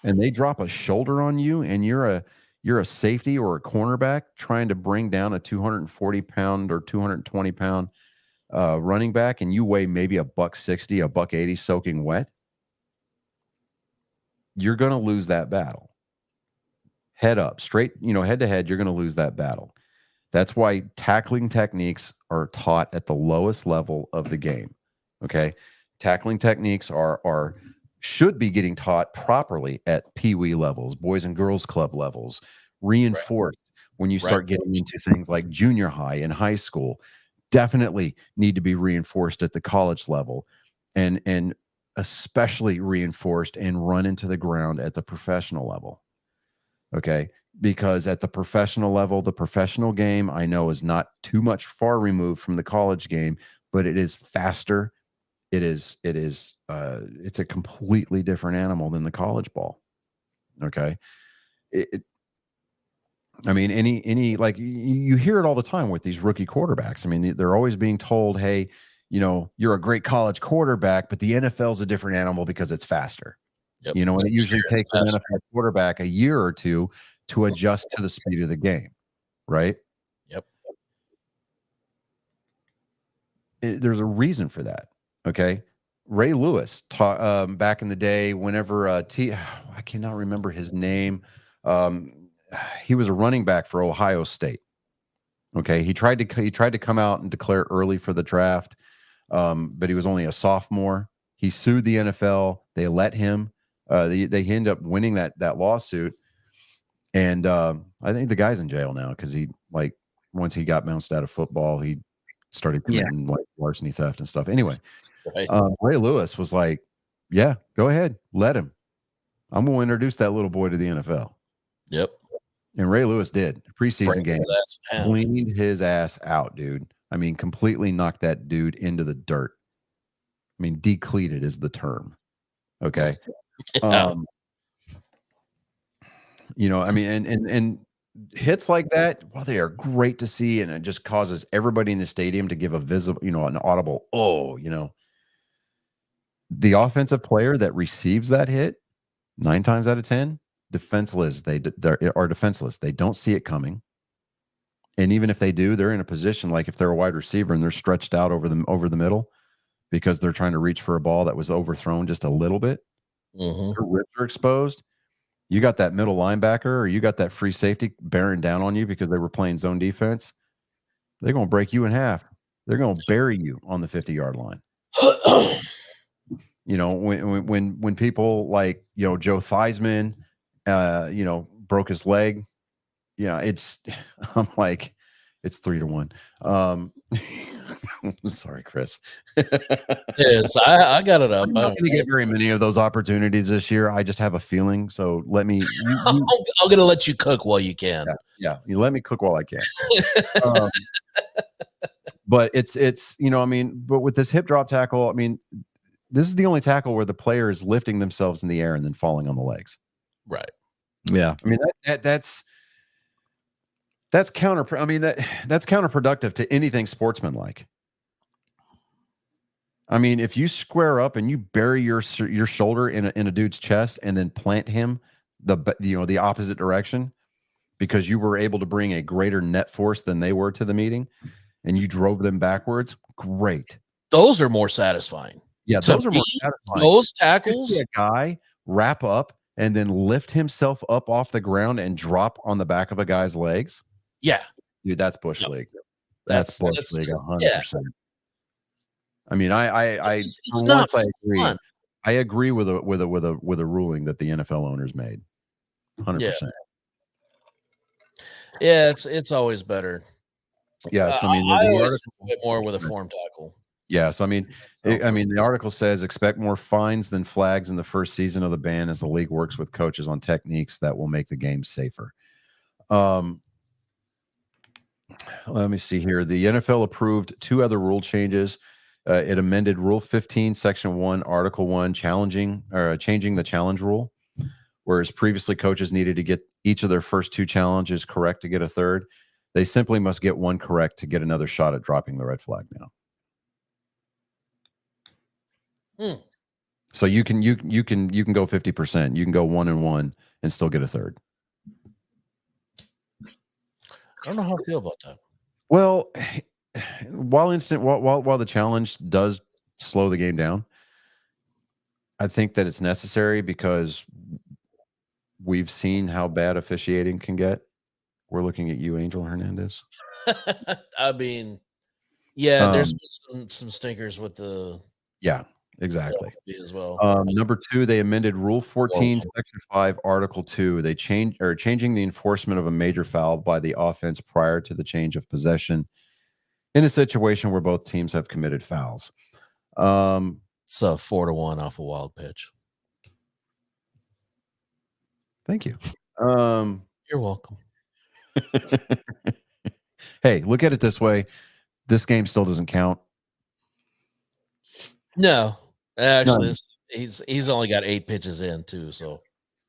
and they drop a shoulder on you, and you're a safety or a cornerback trying to bring down a 240 pound or 220 pound running back, and you weigh maybe $160, $180 soaking wet, you're going to lose that battle. Head up, straight, head to head, you're going to lose that battle. That's why tackling techniques are taught at the lowest level of the game. Okay. Tackling techniques should be getting taught properly at Pee-wee levels, Boys and Girls Club levels, reinforced when you start getting into things like junior high and high school. Definitely need to be reinforced at the college level, and especially reinforced and run into the ground at the professional level. Okay. Because at the professional level, the professional game, I know, is not too much far removed from the college game, but it is faster. It's a completely different animal than the college ball. Okay. I mean, like you hear it all the time with these rookie quarterbacks. I mean, they're always being told, hey, you're a great college quarterback, but the NFL is a different animal because it's faster. Yep. And it usually takes an NFL quarterback a year or two to adjust to the speed of the game, right? Yep. There's a reason for that. Okay. Ray Lewis back in the day, whenever I cannot remember his name. He was a running back for Ohio State. Okay. He tried to come out and declare early for the draft. But he was only a sophomore. He sued the NFL. They let him. They ended up winning that lawsuit. And I think the guy's in jail now because once he got bounced out of football, he started committing like larceny, theft, and stuff. Anyway, Ray Lewis was like, "Yeah, go ahead, let him. I'm going to introduce that little boy to the NFL." Yep. And Ray Lewis did. Preseason game, cleaned his ass out, dude. I mean, completely knocked that dude into the dirt. I mean, decleated is the term. Okay. Yeah. I mean, and hits like that, well, they are great to see, and it just causes everybody in the stadium to give a visible, an audible, the offensive player that receives that hit 9 times out of 10, defenseless. They are defenseless. They don't see it coming. And even if they do, they're in a position like if they're a wide receiver and they're stretched out over the middle because they're trying to reach for a ball that was overthrown just a little bit. Mm-hmm. Their ribs are exposed. You got that middle linebacker or you got that free safety bearing down on you because they were playing zone defense. They're going to break you in half. They're going to bury you on the 50-yard line. When people like, Joe Theismann, broke his leg. I'm like, it's 3-1. Sorry, Chris. Yes, I got it up. I'm not going to get very many of those opportunities this year. I just have a feeling. So let me. I'm going to let you cook while you can. Yeah, you let me cook while I can. But it's but with this hip drop tackle, I mean, this is the only tackle where the player is lifting themselves in the air and then falling on the legs. Right. Yeah. I mean, that's counterproductive to anything sportsmanlike. I mean, if you square up and you bury your shoulder in a dude's chest and then plant him the opposite direction because you were able to bring a greater net force than they were to the meeting and you drove them backwards, great. Those are more satisfying. Yeah, those are more satisfying. Those tackles, a guy wrap up and then lift himself up off the ground and drop on the back of a guy's legs. Yeah, dude, that's Bush League. That's Bush League 100%. Yeah. I mean, I it's not agree. fun. I agree with a ruling that the NFL owners made. 100%. Yeah, it's always better. Yes, I mean I the always article. do it more with a form tackle. Yes, I mean, the article says expect more fines than flags in the first season of the ban as the league works with coaches on techniques that will make the game safer. Let me see here. The NFL approved 2 other rule changes. It amended Rule 15, Section 1, Article 1, changing the challenge rule, whereas previously coaches needed to get each of their first 2 challenges correct to get a third. They simply must get 1 correct to get another shot at dropping the red flag now. So you can go 50%. You can go 1-1 and still get a third. I don't know how I feel about that. Well, while the challenge does slow the game down, I think that it's necessary because we've seen how bad officiating can get. We're looking at you, Angel Hernandez. I mean, yeah, there's been some stinkers with the exactly as well. Number 2, they amended Rule 14, Section 5, Article 2. They changing the enforcement of a major foul by the offense prior to the change of possession in a situation where both teams have committed fouls. It's a 4-1 off a wild pitch. Thank you. You're welcome. Hey, look at it this way. This game still doesn't count. No, actually, he's only got 8 pitches in too. So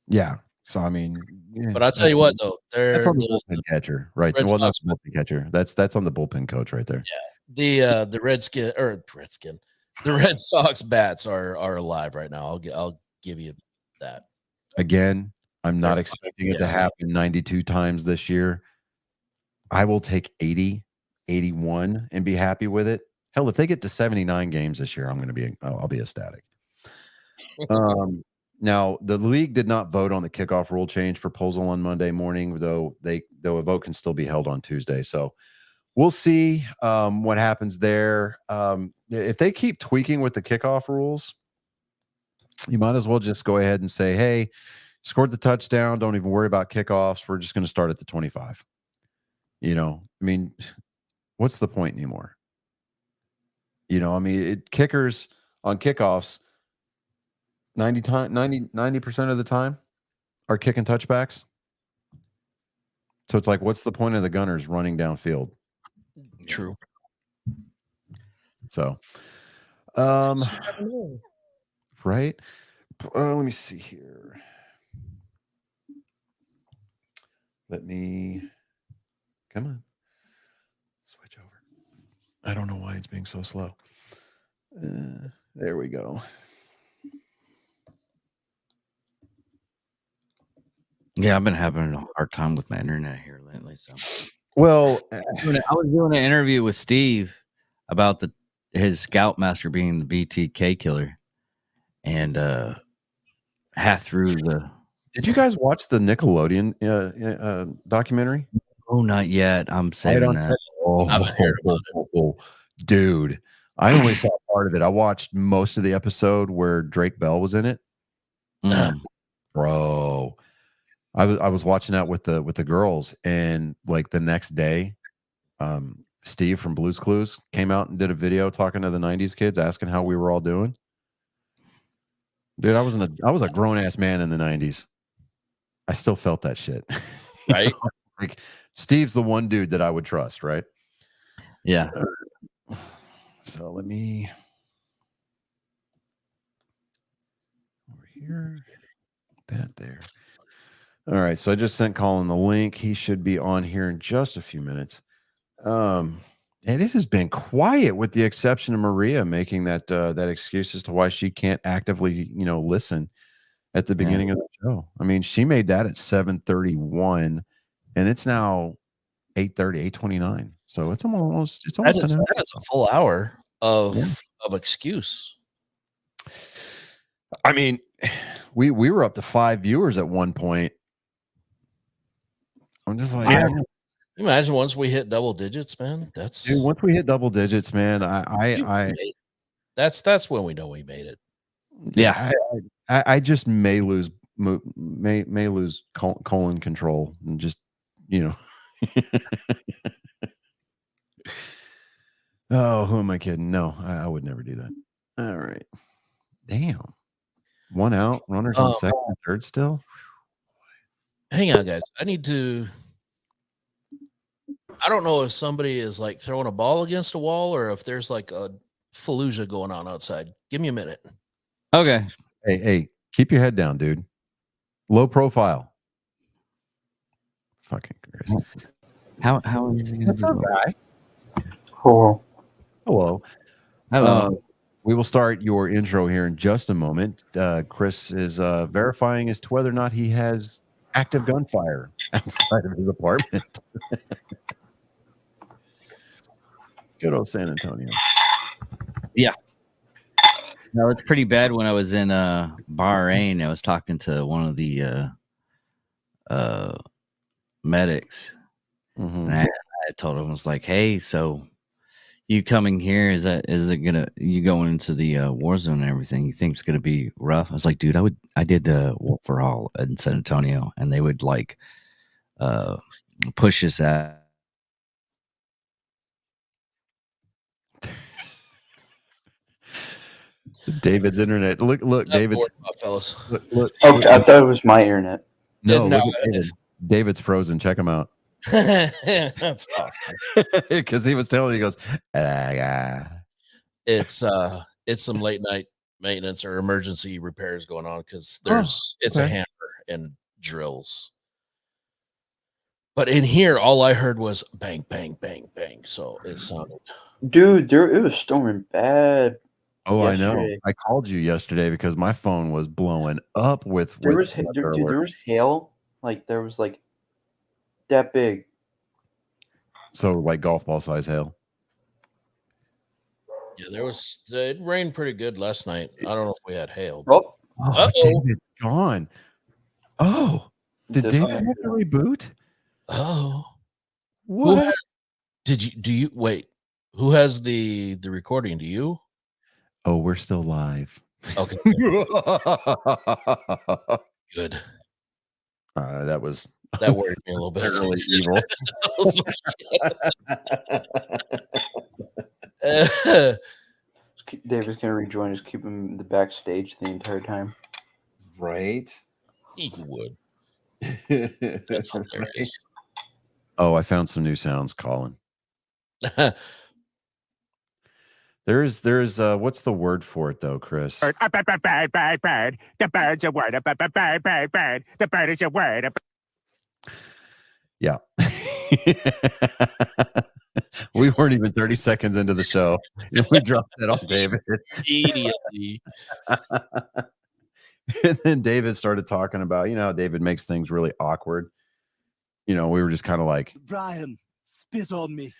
yeah. So I mean, but I'll tell you what though, that's on the bullpen catcher, right? Well, not the bullpen catcher. That's on the bullpen coach right there. Yeah, the Red Sox bats are alive right now. I'll give you that. Again, I'm not expecting it to happen 92 times this year. I will take 80, 81 and be happy with it. Hell, if they get to 79 games this year, I'll be ecstatic. Now, the league did not vote on the kickoff rule change proposal on Monday morning, though a vote can still be held on Tuesday. So we'll see what happens there. If they keep tweaking with the kickoff rules, you might as well just go ahead and say, hey, scored the touchdown. Don't even worry about kickoffs. We're just going to start at the 25. I mean, what's the point anymore? I mean, kickers on kickoffs, 90% of the time are kicking touchbacks. So it's like, what's the point of the gunners running downfield? True. So, right. Let me see here. Come on. Switch over. I don't know why it's being so slow. There we go. Yeah, I've been having a hard time with my internet here lately. So, well, I was doing an interview with Steve about his Scoutmaster being the BTK killer, and half through the. Did you guys watch the Nickelodeon documentary? Oh, not yet. I'm saving that. Dude, I only saw part of it. I watched most of the episode where Drake Bell was in it. Bro, I was watching that with the girls, and like the next day, Steve from Blue's Clues came out and did a video talking to the 90s kids, asking how we were all doing. Dude, I was a grown ass man in the 90s. I still felt that shit. Right? Like Steve's the one dude that I would trust, right? Yeah. So let me over here. That there. All right. So I just sent Colin the link. He should be on here in just a few minutes. And it has been quiet with the exception of Maria making that excuse as to why she can't actively, listen at the beginning of the show. I mean, she made that at 7:31 and it's now 8:30, 8:29. So it's almost that is a full hour of excuse. I mean, we were up to 5 viewers at one point. I'm just like, imagine once we hit double digits, man. Once we hit double digits, man, that's when we know we made it. Yeah. I just may lose colon control and just, you know. Oh, who am I kidding? No, I would never do that. All right. Damn. One out, runners on second and third still. Hang on, guys. I don't know if somebody is like throwing a ball against a wall or if there's like a Fallujah going on outside. Give me a minute. Okay. Hey, keep your head down, dude. Low profile. Fucking crazy. How is it going to be? Guy? Hello. Hello. We will start your intro here in just a moment. Chris is verifying as to whether or not he has active gunfire outside of his apartment. Good old San Antonio. Yeah. No, it's pretty bad. When I was in Bahrain, I was talking to one of the medics. Mm-hmm. And I told him, I was like, hey, so you coming here, is it gonna, you going into the war zone and everything, you think it's gonna be rough? I was like, dude, I did Wolf for All in San Antonio, and they would like push us out. David's internet. Look, David's fellas. Look, Oh, I thought it was my internet. no, look at David. David's frozen. Check him out. That's awesome. Because he was telling, he goes, It's some late night maintenance or emergency repairs going on because it's a hammer and drills. But in here, all I heard was bang, bang, bang, bang. So it sounded. Dude, it was storming bad. Oh, yesterday. I know. I called you yesterday because my phone was blowing up with. There was hail. Like there was like that big. So like golf ball size hail. Yeah, it rained pretty good last night. I don't know if we had hail. Oh, David's gone. Oh, did David have to reboot? Oh, What? Do you wait? Who has the recording? Do you? Oh, we're still live. Okay. Good. That worried me a little bit. Really evil. David's gonna rejoin us. Keep him in the backstage the entire time. Right. He would. That's hilarious. Oh, I found some new sounds, Colin. There's what's the word for it though, Chris? Bird. Bird. The bird's a word. Bird. The bird is a word. Yeah. We weren't even 30 seconds into the show. We dropped that on David. Immediately. And then David started talking about, how David makes things really awkward. We were just kind of like, Brian, spit on me.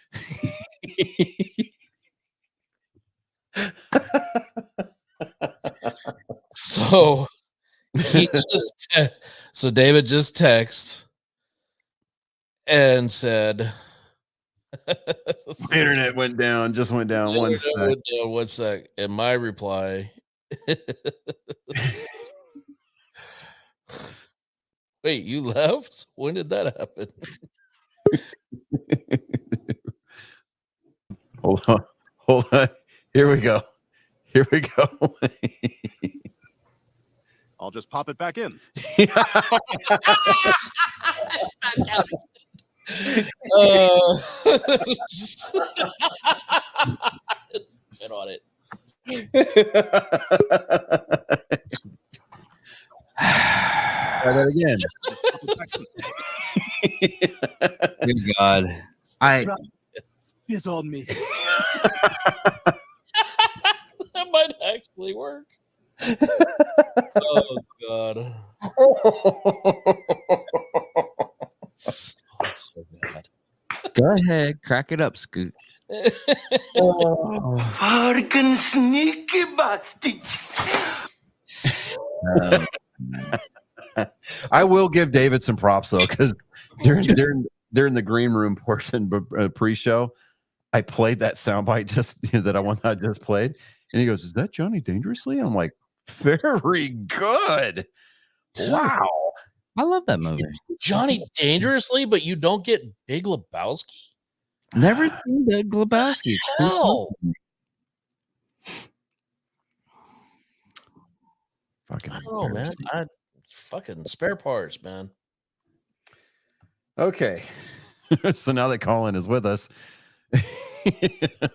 So David just texted and said, my internet went down. Just went down. One sec. And my reply, wait, you left? When did that happen? Hold on. Here we go. I'll just pop it back in. Get on it. Try that again. Good God. Spit on me. That might actually work. Oh God. So bad. Go ahead, crack it up, Scoot. Fucking sneaky bastard. I will give David some props though, because during the green room portion pre-show, I played that soundbite just that I just played, and he goes, "Is that Johnny Dangerously?" I'm like, Very good. Wow. I love that movie. Johnny Dangerously, but you don't get Big Lebowski? Never seen Big Lebowski. Hell. Fucking I don't know, man. Fucking Spare Parts, man. Okay. So now that Colin is with us,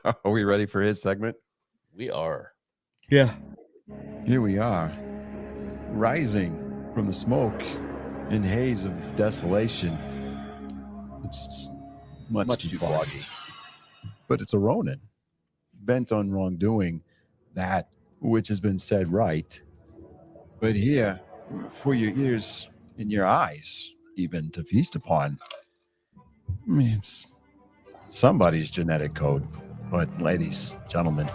are we ready for his segment? We are. Yeah. Here we are, rising from the smoke and haze of desolation. It's much too foggy. But it's a Ronin, bent on wrongdoing that which has been said right. But here, for your ears and your eyes, even to feast upon. I mean, it's somebody's genetic code. But ladies, gentlemen,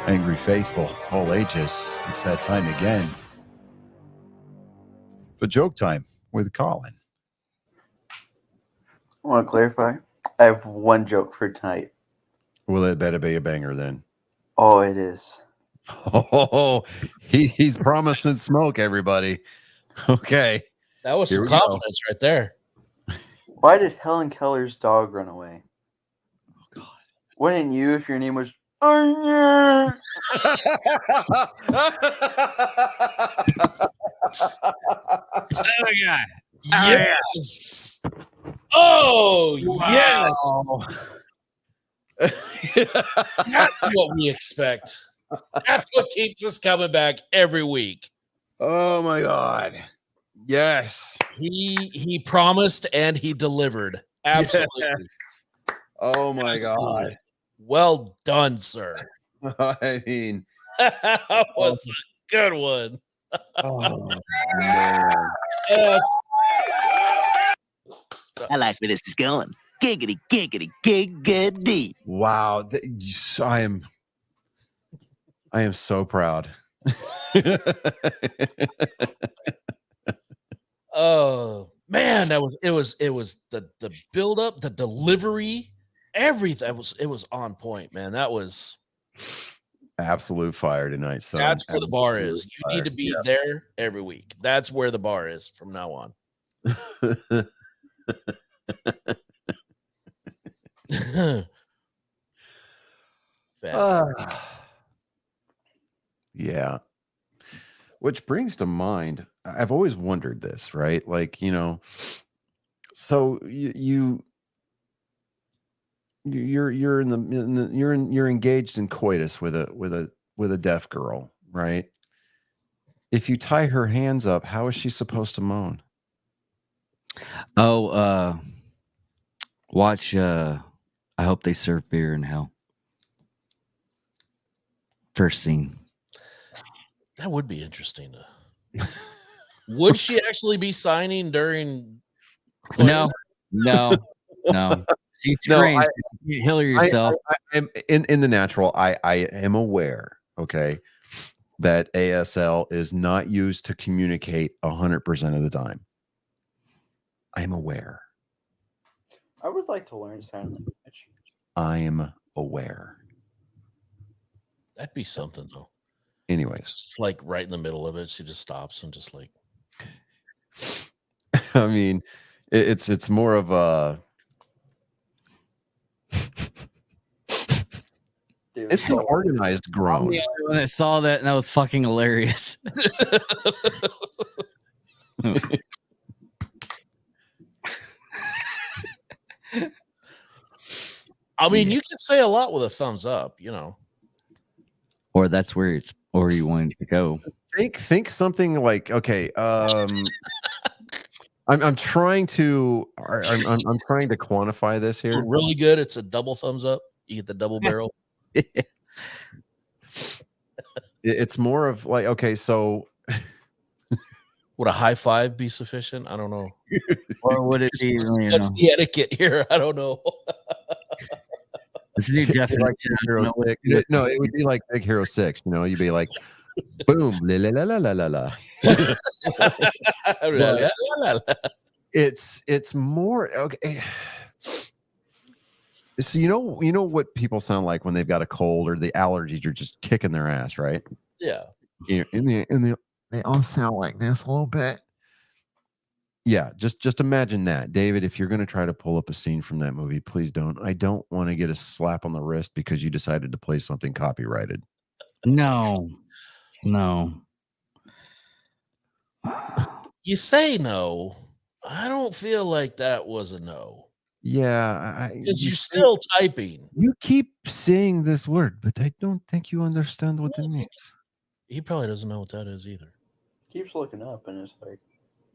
angry faithful, all ages, it's that time again for Joke Time with Colin. I want to clarify. I have one joke for tonight. Well, it better be a banger then. Oh, it is. Oh, he's promising smoke, everybody. Okay. That was Here some we go. confidence right there. Why did Helen Keller's dog run away? Oh, God. Wouldn't you if your name was Onion? Oh, yeah. Yes. Oh, yes. That's what we expect. That's what keeps us coming back every week. Oh, my God. Yes. He promised and he delivered. Absolutely. Yes. Oh, my Absolutely. God. Well done, sir. I mean, That was a good one. oh, man. Yes. I like where this is going. Giggity, giggity, giggity. Wow. I am so proud. Oh man, it was the build up, the delivery, everything. It was on point, man. That was Absolute fire tonight. So that's where the bar is. Absolute You need to be there every week. That's where the bar is from now on. Yeah. Which brings to mind, I've always wondered this, right? Like, so you're engaged in coitus with a deaf girl, right? If you tie her hands up, how is she supposed to moan? Oh, watch. I hope they serve beer in hell. First scene. That would be interesting. Would she actually be signing during? No. She screams. You can't hear yourself. I am in the natural. I am aware. Okay, that ASL is not used to communicate 100% of the time. I am aware. I would like to learn sign language. I am aware. That'd be something though. Anyways, It's just like right in the middle of it. She just stops and just like. I mean, it's more of a. Dude, It's an organized I'm groan. the only one that saw that, and that was fucking hilarious. I mean, you can say a lot with a thumbs up, you know. Or that's where you wanted to go. Think something like, okay, I'm trying to I'm trying to quantify this here. We're really good. It's a double thumbs up. You get the double barrel. It's more of like, okay, so Would a high five be sufficient? I don't know. Or would it be? What's the etiquette here? I don't know. It's a new definition. like Big Hero 6. No, it would be like Big Hero 6. You'd be like, boom, la la la la la la. It's more okay. So you know what people sound like when they've got a cold or the allergies are just kicking their ass, right? Yeah. they all sound like this a little bit. Yeah, just imagine that, David. If you're going to try to pull up a scene from that movie, please don't. I don't want to get a slap on the wrist because you decided to play something copyrighted. No. You say no. I don't feel like that was a no. Yeah, Because you're still typing. You keep saying this word, but I don't think you understand what it means. He probably doesn't know what that is either. Keeps looking up and it's like,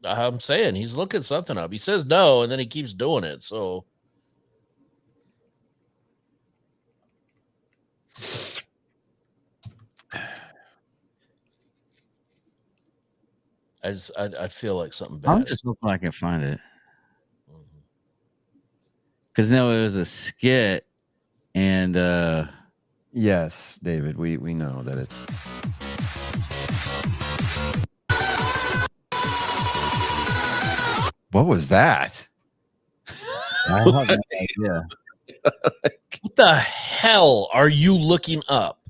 I'm saying he's looking something up. He says no, and then he keeps doing it. So I feel like something bad. I'm just hoping I can find it. Because no, it was a skit, and yes, David, we know that it's. What was that? I have no idea. What the hell are you looking up?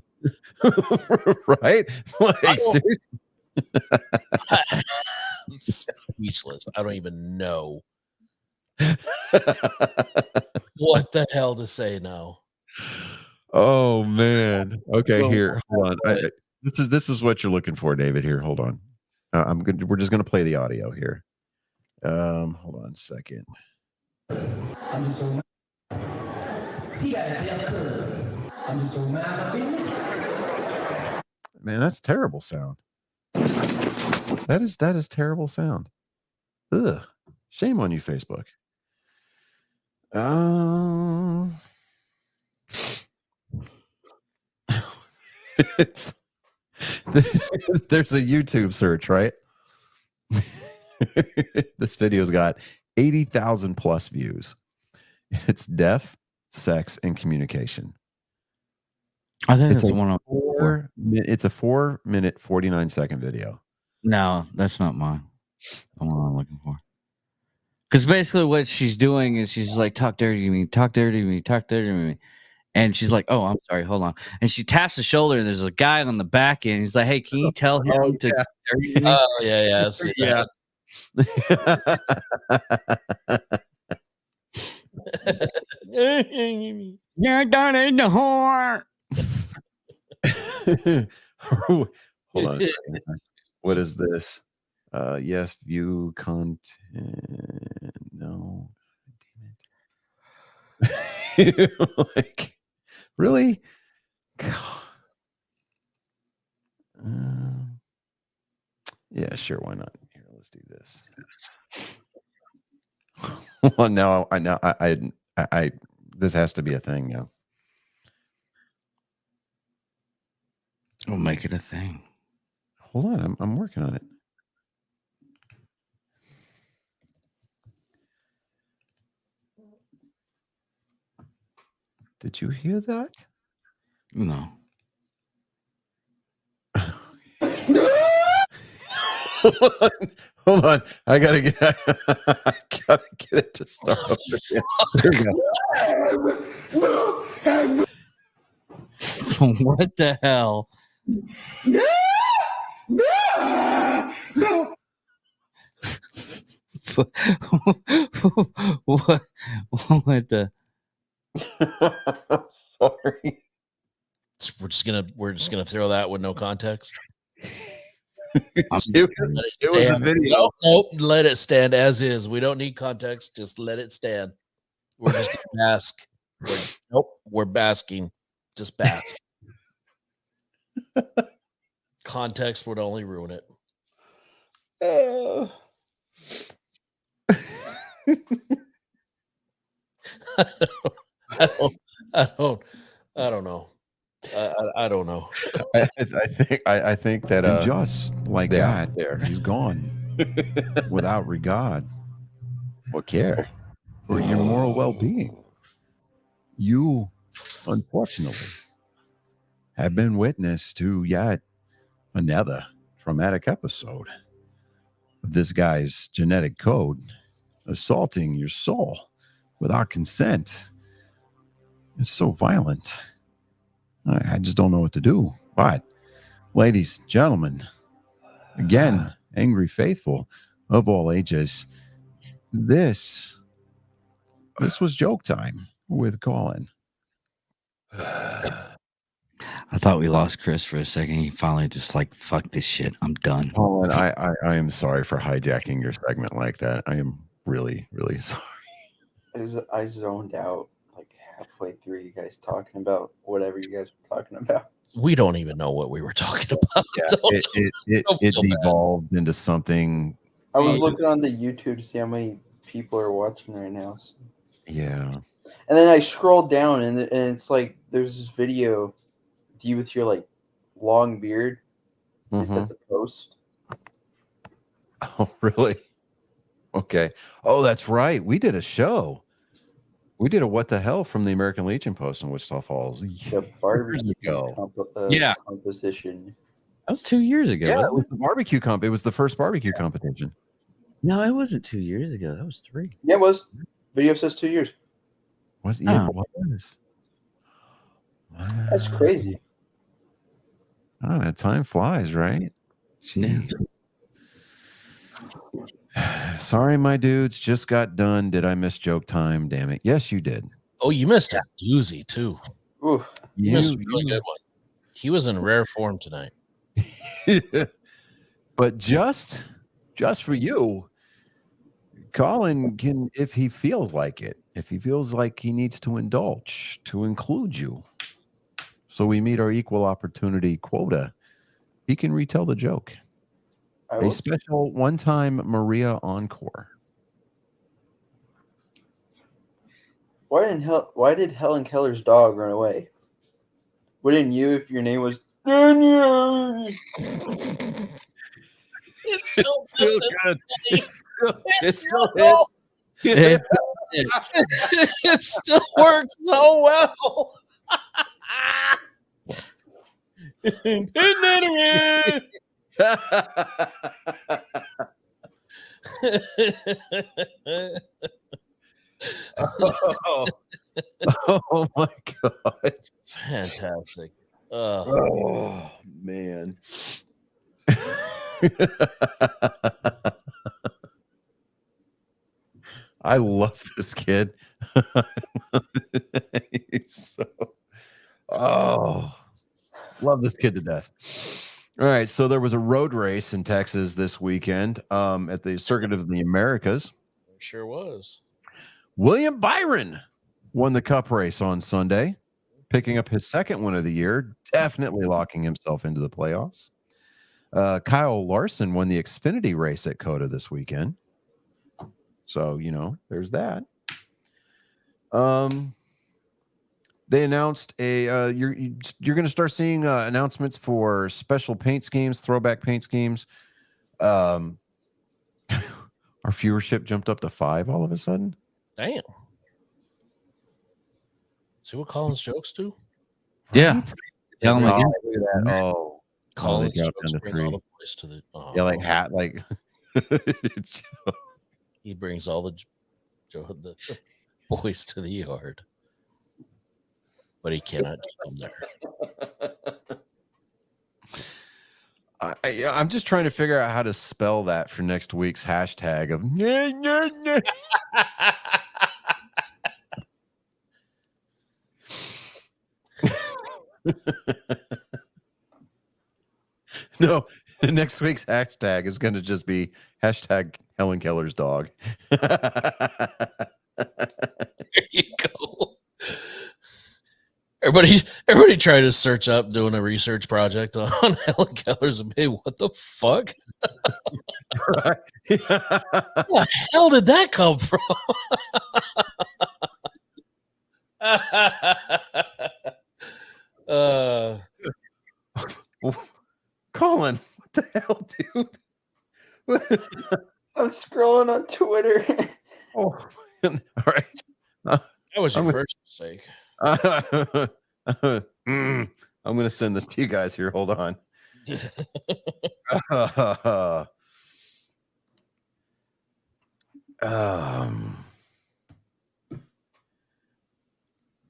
Right? Like, seriously? Speechless. I don't even know what the hell to say now. Oh man. Okay, here. Hold on. This is what you're looking for, David. Here, hold on. I'm good. We're just gonna play the audio here. Hold on a second. Man, that's terrible sound. That is terrible sound. Ugh. Shame on you, Facebook. It's there's a YouTube search, right? This video's got 80,000 plus views. It's deaf, sex, and communication. I think it's one of it's a 4-minute 49-second video. No, that's not mine. The one I'm looking for. Because basically what she's doing is she's like, talk dirty to me, talk dirty to me, talk dirty to me. And she's like, oh, I'm sorry, hold on. And she taps the shoulder, and there's a guy on the back end. He's like, hey, can you tell him to dirty to me? Oh, yeah. I see that. You're done in the whore. Hold on a second. What is this? Yes, view content. No. Damn it. Like, really? Yeah, sure. Why not? Here, let's do this. Well, now I this has to be a thing now. We'll make it a thing. Hold on, I'm working on it. Did you hear that? No. Hold on. I gotta get it to start up again. There we go. What the hell? What the? I'm sorry. We're just gonna throw that with no context. It was a video. Nope, let it stand as is. We don't need context. Just let it stand. We're just gonna bask. We're basking. Just bask. Context would only ruin it. I don't know. I don't know. I think that and just like that, there he's gone without regard or care for your moral well-being. You, unfortunately, have been witness to yet another traumatic episode of this guy's genetic code assaulting your soul without consent. It's so violent. I just don't know what to do. But Ladies, gentlemen, again, angry faithful of all ages, this was joke time with Colin. I thought we lost Chris for a second. He finally just like, fuck this shit. I'm done. Colin, I am sorry for hijacking your segment like that. I am really, really sorry. I zoned out like halfway through you guys talking about whatever you guys were talking about. We don't even know what we were talking about. Yeah, it evolved into something. I was looking on the YouTube to see how many people are watching right now. So. Yeah. And then I scrolled down and it's like there's this video of you with your like long beard. It's at the post. Oh, really? Okay. Oh, that's right. We did a show. We did a What the Hell from the American Legion post in Wichita Falls. The barbecue composition. That was 2 years ago. Yeah, it was the barbecue comp. It was the first barbecue competition. No, it wasn't 2 years ago. That was 3. Yeah, it was. Video says 2 years. Was it? Yeah, it was. That's crazy. Oh, that time flies, right? Jeez. Sorry, my dudes. Just got done. Did I miss joke time? Damn it. Yes, you did. Oh, you missed a doozy too. Oof. You missed a really good one. He was in rare form tonight. But just for you, Colin can, if he feels like it, if he feels like he needs to indulge, to include you, so we meet our equal opportunity quota, he can retell the joke. A special one-time Maria encore. Why did Helen Keller's dog run away? Wouldn't you if your name was Daniel? It's still good. It still works so well. Oh my God. Fantastic. Oh man. I love this kid. He's love this kid to death. All right, so there was a road race in Texas this weekend at the Circuit of the Americas. There sure was. William Byron won the cup race on Sunday, picking up his second win of the year, definitely locking himself into the playoffs. Kyle Larson won the Xfinity race at COTA this weekend. So, you know, there's that. They announced you're going to start seeing announcements for special paint schemes, throwback paint schemes. Our viewership jumped up to 5 all of a sudden. Damn. See what Colin's jokes do? Yeah. Tell him again. Oh, Colin's jokes jokes bring all the boys to the yeah, like hat, like he brings all the boys to the yard, but he cannot keep them there. I'm just trying to figure out how to spell that for next week's hashtag of No, next week's hashtag is going to just be hashtag Helen Keller's dog. There you go. Everybody tried to search up doing a research project on Helen Keller's. Hey, what the fuck? Where the hell did that come from? Colin, what the hell, dude? I'm scrolling on Twitter. All right. That was your first mistake. I'm going to send this to you guys here. Hold on.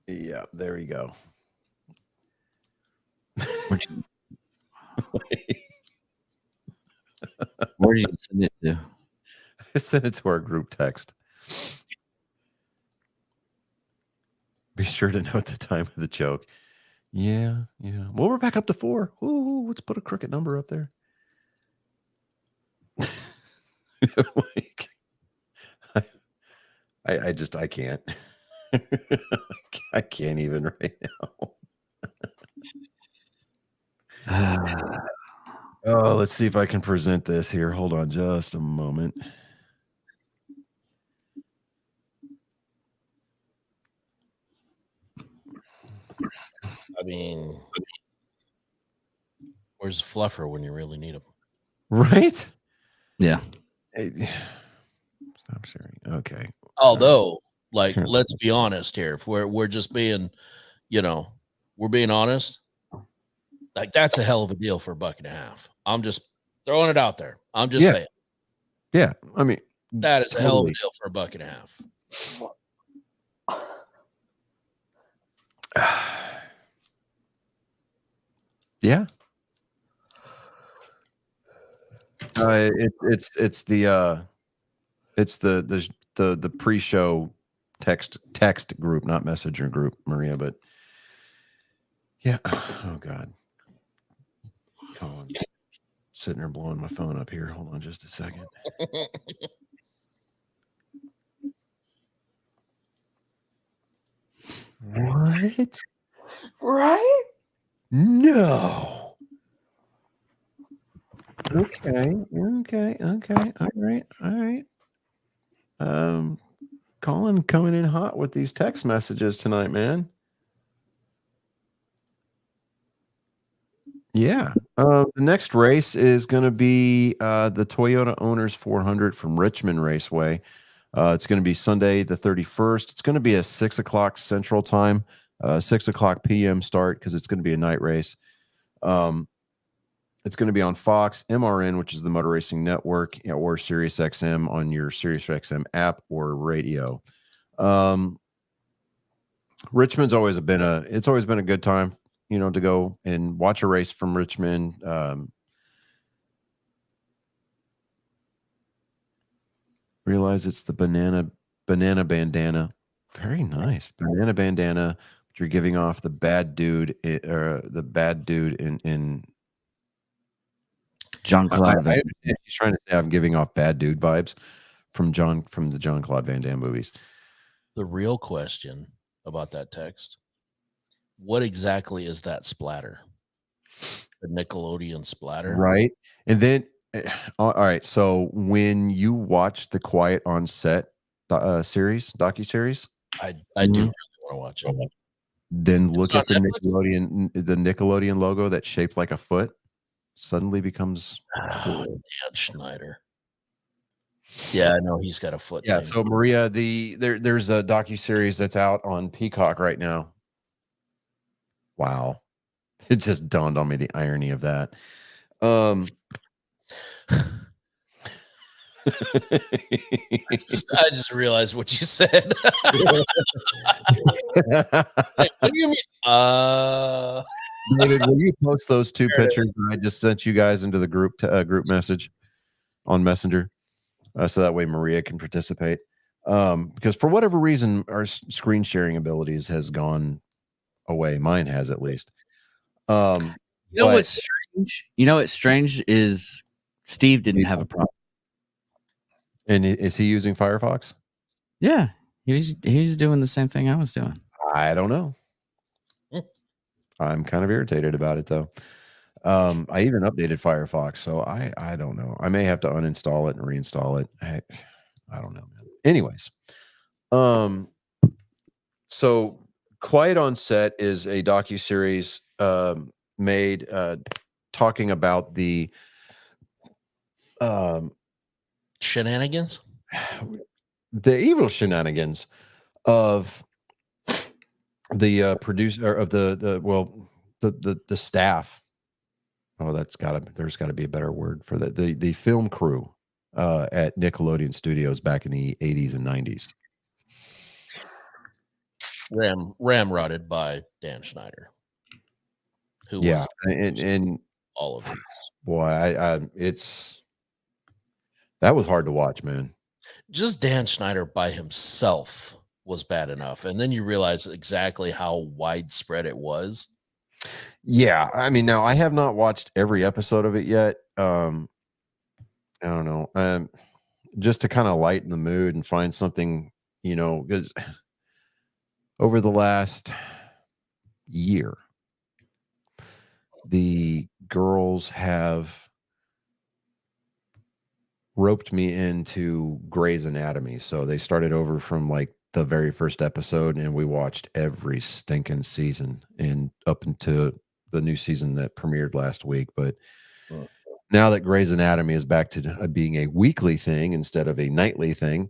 Yeah, there you go. Where did you send it to? I sent it to our group text. Be sure to note the time of the joke. Yeah. Well, we're back up to 4. Ooh, let's put a crooked number up there. Like, I can't. I can't even right now. Oh, let's see if I can present this here. Hold on just a moment. I mean, where's the fluffer when you really need him? Right? Yeah. Stop sharing. Okay. Although, like, let's be honest here. If we're just being, we're being honest. Like, that's a hell of a deal for $1.50. I'm just throwing it out there. I'm just saying. Yeah. I mean, that is a hell of a deal for $1.50. Yeah. It's the pre-show text group, not messenger group, Maria, but yeah. Oh God. Colin. Sitting there blowing my phone up here. Hold on just a second. What? Right? No. Okay. All right. Colin coming in hot with these text messages tonight, man. Yeah. The next race is going to be the Toyota Owners 400 from Richmond Raceway. It's going to be Sunday the 31st. It's going to be a 6 o'clock Central Time, 6 o'clock p.m. start because it's going to be a night race. It's going to be on Fox, MRN, which is the Motor Racing Network, or SiriusXM on your SiriusXM app or radio. Richmond's always been a good time, to go and watch a race from Richmond. Realize it's the banana bandana. Very nice. Banana bandana. But you're giving off the bad dude in John Claude Van Damme. He's trying to say I'm giving off bad dude vibes from the John Claude Van Damme movies. The real question about that text: what exactly is that splatter? The Nickelodeon splatter, right? And then, all right. So when you watch the Quiet on Set docuseries, I do really want to watch it. Then look at the Nickelodeon logo that's shaped like a foot. Suddenly becomes Dan Schneider. Yeah, I know he's got a foot. Yeah, thing. so Maria, there's a docuseries that's out on Peacock right now. Wow. It just dawned on me the irony of that. I just realized what you said. What do you mean? David, will you post those two pictures that I just sent you guys into the group message on Messenger, so that way Maria can participate? Because for whatever reason, our screen sharing abilities has gone away. Mine has, at least. What's strange? What's strange is Steve didn't have a problem. And is he using Firefox? Yeah, he's doing the same thing I was doing. I don't know. I'm kind of irritated about it, though. I even updated Firefox, so I don't know. I may have to uninstall it and reinstall it. I don't know, man. Anyways, so Quiet on Set is a docuseries made talking about the shenanigans, the evil shenanigans of the producer of the staff. Oh, there's got to be a better word for that. The film crew at Nickelodeon Studios back in the 80s and 90s. Ramrodded by Dan Schneider, who was and all of it. Boy, That was hard to watch, man. Just Dan Schneider by himself was bad enough. And then you realize exactly how widespread it was. Yeah. I mean, now I have not watched every episode of it yet. I don't know. Just to kind of lighten the mood and find something, because over the last year, the girls have roped me into Grey's Anatomy. So they started over from like the very first episode, and we watched every stinking season and up into the new season that premiered last week. But now that Grey's Anatomy is back to being a weekly thing instead of a nightly thing,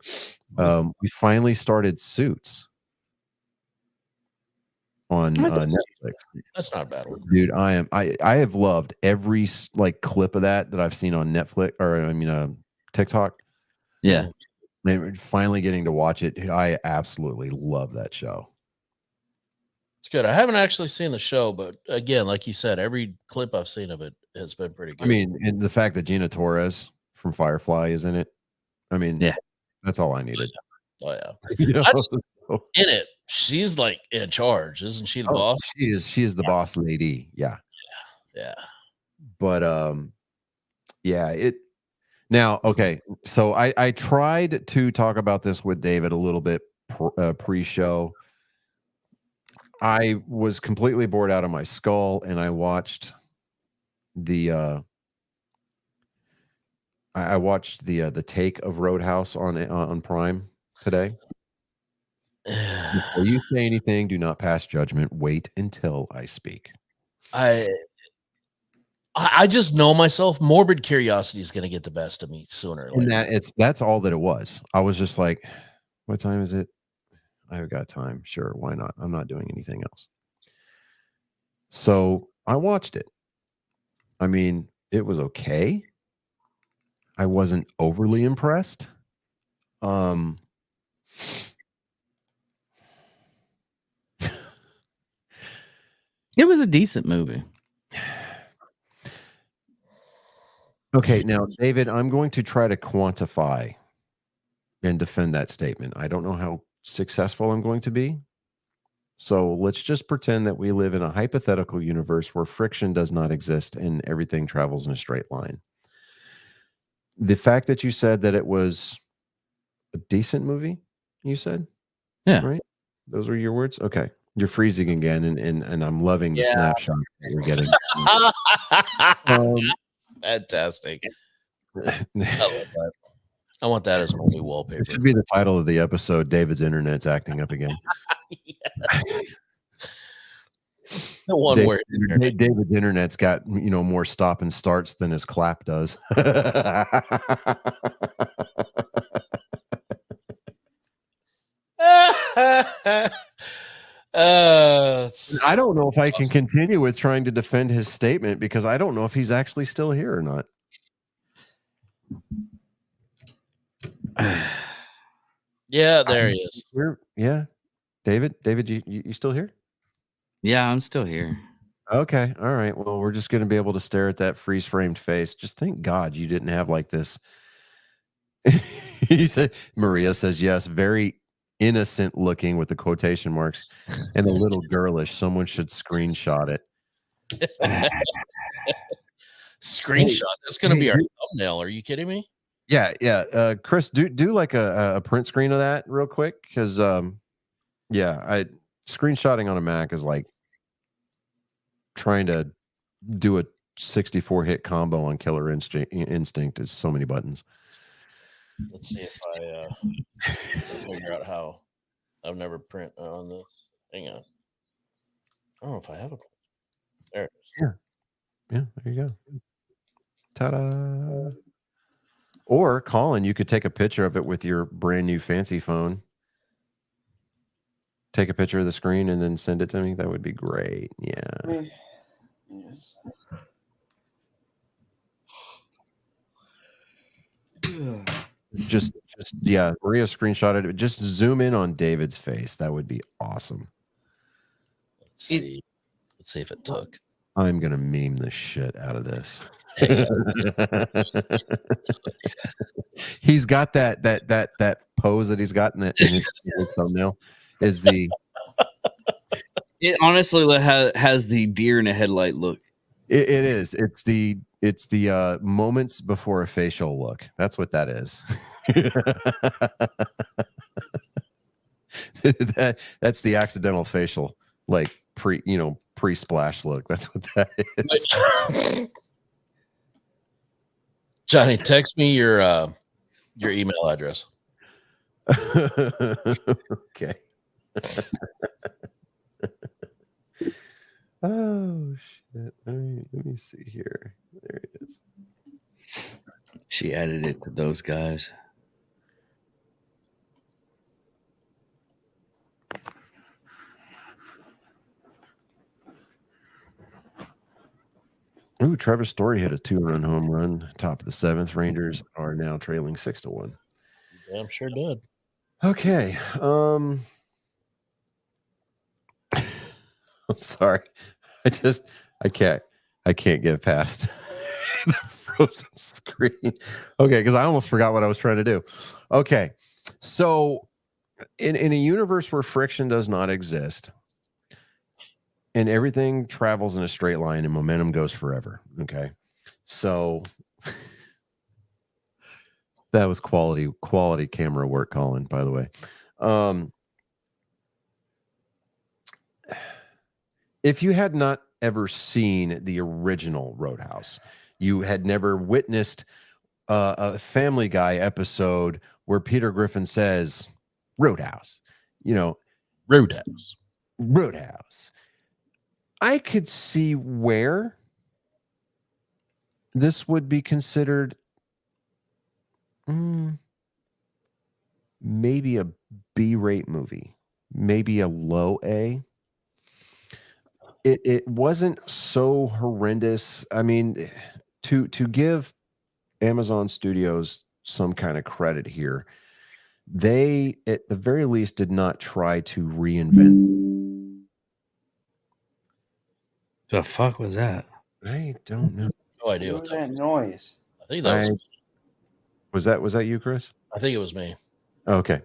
we finally started Suits on Netflix. That's not a bad one, dude. I have loved every like clip of that I've seen on Netflix, or TikTok. Yeah, and finally getting to watch it. I absolutely love that show. It's good. I haven't actually seen the show, but again, like you said, every clip I've seen of it has been pretty good. I mean, and the fact that Gina Torres from Firefly is in it. I mean, yeah, that's all I needed. Oh yeah. In it, she's like in charge, isn't she? The boss. She is the boss lady. Yeah. But it now okay. So I tried to talk about this with David a little bit pre-show. I was completely bored out of my skull, and I watched the the take of Roadhouse on Prime today. Before you say anything, do not pass judgment. Wait until I speak. I just know myself. Morbid curiosity is going to get the best of me sooner or later. And that's all that it was. I was just like, what time is it? I've got time. Sure, why not? I'm not doing anything else. So I watched it. I mean, it was okay. I wasn't overly impressed. It was a decent movie. Okay, now, David, I'm going to try to quantify and defend that statement. I don't know how successful I'm going to be. So let's just pretend that we live in a hypothetical universe where friction does not exist and everything travels in a straight line. The fact that you said that it was a decent movie, you said? Yeah. Right? Those were your words? Okay. You're freezing again, and I'm loving the snapshot that we're getting. Fantastic. I love that. I want that as movie wallpaper. It should be the title of the episode. David's internet's acting up again. The one word. David's internet's got more stop and starts than his clap does. I don't know if I can continue with trying to defend his statement because I don't know if he's actually still here or not. Yeah, there he is. Yeah, David, you still here? Yeah, I'm still here. Okay, all right. Well, we're just going to be able to stare at that freeze framed face. Just thank God you didn't have like this. He said, Maria says yes, very innocent looking with the quotation marks and a little girlish. Someone should screenshot it. Screenshot. That's going to be our thumbnail. Are you kidding me? Yeah. Chris, do like a print screen of that real quick because screenshotting on a Mac is like trying to do a 64 hit combo on Killer Instinct. It's so many buttons. Let's see if I figure out how. I've never print on this. Hang on. I don't know if I have a. There it is. Yeah, there you go. Ta-da! Or Colin, you could take a picture of it with your brand new fancy phone. Take a picture of the screen and then send it to me. That would be great. Yeah. Just Maria screenshotted it. Just zoom in on David's face. That would be awesome. Let's see if it took. I'm gonna meme the shit out of this. He's got that pose that he's got in his thumbnail is the. It honestly has the deer in a headlight look. It is. It's the moments before a facial look. That's what that is. That's the accidental facial, like pre-splash look. That's what that is. Johnny, text me your email address. Okay. Oh shit! All right, let me see here. There it is. She added it to those guys. Ooh, Trevor Story hit a 2-run home run. Top of the 7th. Rangers are now trailing 6-1. Damn sure did. Okay. I'm sorry. I can't get past the frozen screen. Okay, because I almost forgot what I was trying to do. Okay. So in a universe where friction does not exist, and everything travels in a straight line and momentum goes forever. Okay. So that was quality camera work, Colin, by the way. If you had not ever seen the original Roadhouse, you had never witnessed a Family Guy episode where Peter Griffin says, Roadhouse, Roadhouse. I could see where this would be considered maybe a B-rate movie, maybe a low A. It wasn't so horrendous. I mean, to give Amazon Studios some kind of credit here, they at the very least did not try to reinvent. The fuck was that? I don't know. No idea What was that noise? I think that was that you, Chris? I think it was me. Okay.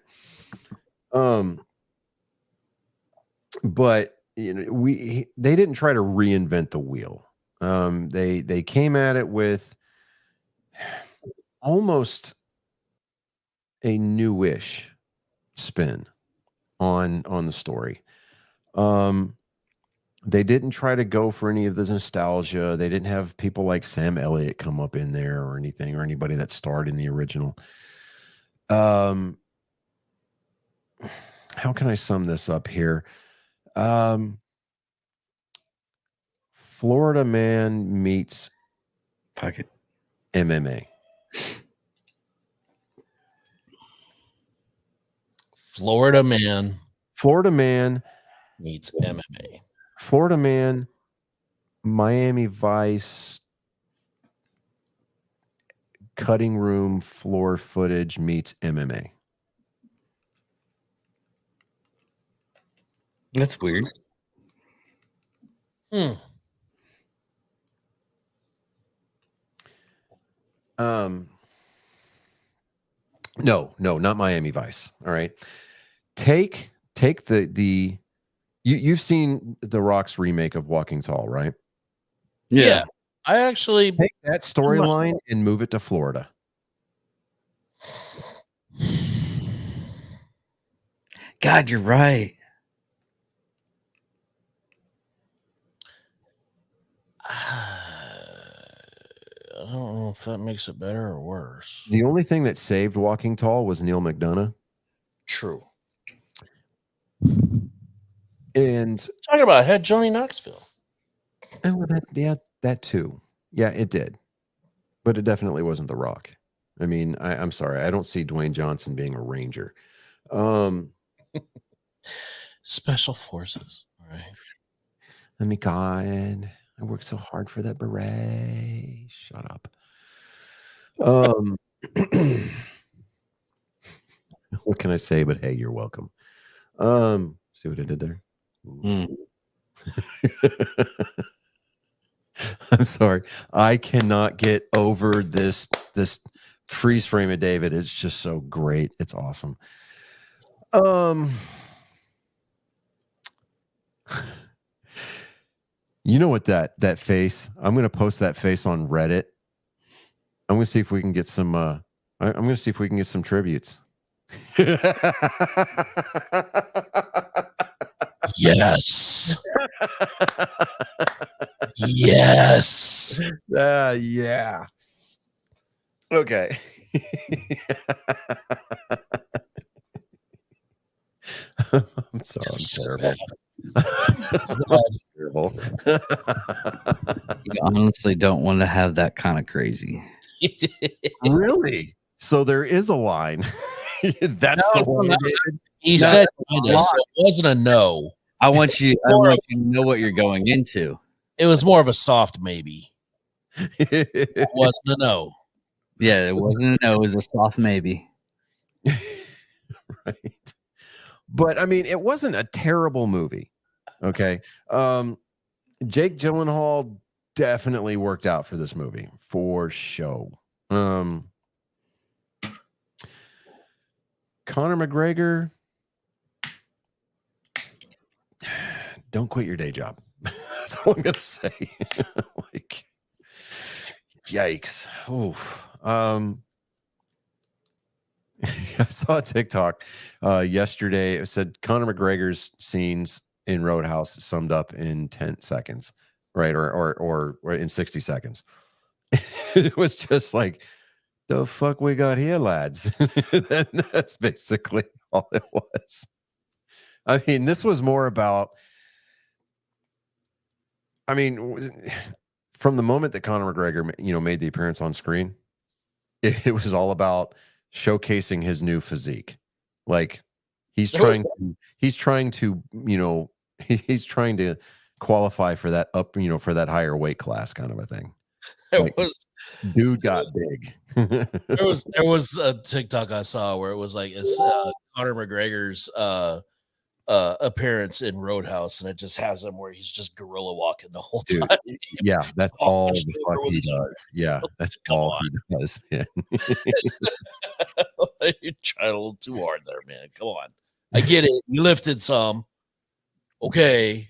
But they didn't try to reinvent the wheel. They came at it with almost a newish spin on the story. They didn't try to go for any of the nostalgia. They didn't have people like Sam Elliott come up in there or anything, or anybody that starred in the original. How can I sum this up here? Florida Man meets Fuck it. MMA. Florida Man meets MMA. Florida Man, Miami Vice, cutting room floor footage meets MMA. That's weird. No, not Miami Vice. All right. Take the you've seen The Rock's remake of Walking Tall, right? Yeah. I actually take that storyline and move it to Florida. God, you're right. I don't know if that makes it better or worse. The only thing that saved Walking Tall was Neil McDonough. True. And talking about it had Johnny Knoxville. That too. Yeah, it did. But it definitely wasn't The Rock. I mean, I'm sorry. I don't see Dwayne Johnson being a Ranger. Special Forces. All right. Let me God. I worked so hard for that beret. Shut up. What can I say? But hey, you're welcome. See what I did there? I'm sorry. I cannot get over this freeze frame of David. It's just so great. It's awesome. You know what that face? I'm going to post that face on Reddit. I'm going to see if we can get some I'm going to see if we can get some tributes. Yes. Yes. Yeah. Okay. I'm sorry. I'm terrible. I'm terrible. You honestly don't want to have that kind of crazy. Really? So there is a line. That's No, the one. no. He said kinda, so it wasn't a no. I want you to know what you're going into. It was more of a soft maybe. It wasn't a no. Yeah, it wasn't a no, it was a soft maybe. Right. But I mean, it wasn't a terrible movie. Okay. Jake Gyllenhaal definitely worked out for this movie for show. Conor McGregor, don't quit your day job. That's all I'm gonna say. Like, yikes. Oof. I saw a TikTok yesterday. It said Conor McGregor's scenes in Roadhouse summed up in 10 seconds, right? Or in 60 seconds. It was just like, the fuck we got here, lads. That's basically all it was. I mean, this was more about, I mean, from the moment that Conor McGregor, made the appearance on screen, it was all about showcasing his new physique. Like he's trying to qualify for that for that higher weight class kind of a thing. Dude got big. There was a TikTok I saw where it was like it's Conor McGregor's appearance in Roadhouse, and it just has him where he's just gorilla walking the whole time. Yeah, that's all the fuck he does. Yeah, that's all he does, man. You're trying a little too hard there, man. Come on. I get it. You lifted some. Okay.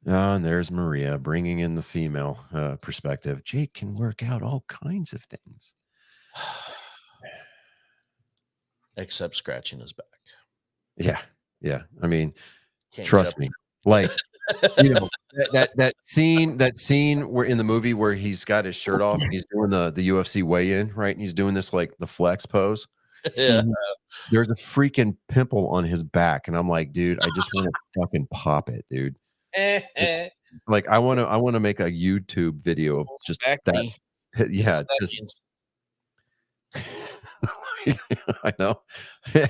Oh, and there's Maria bringing in the female perspective. Jake can work out all kinds of things. Except scratching his back. Yeah. Yeah. I mean, trust me. Like, that scene where in the movie where he's got his shirt off and he's doing the UFC weigh-in, right? And he's doing this like the flex pose. Yeah. There's a freaking pimple on his back. And I'm like, dude, I just want to fucking pop it, dude. Like I want to make a YouTube video of just that. Yeah, just I know.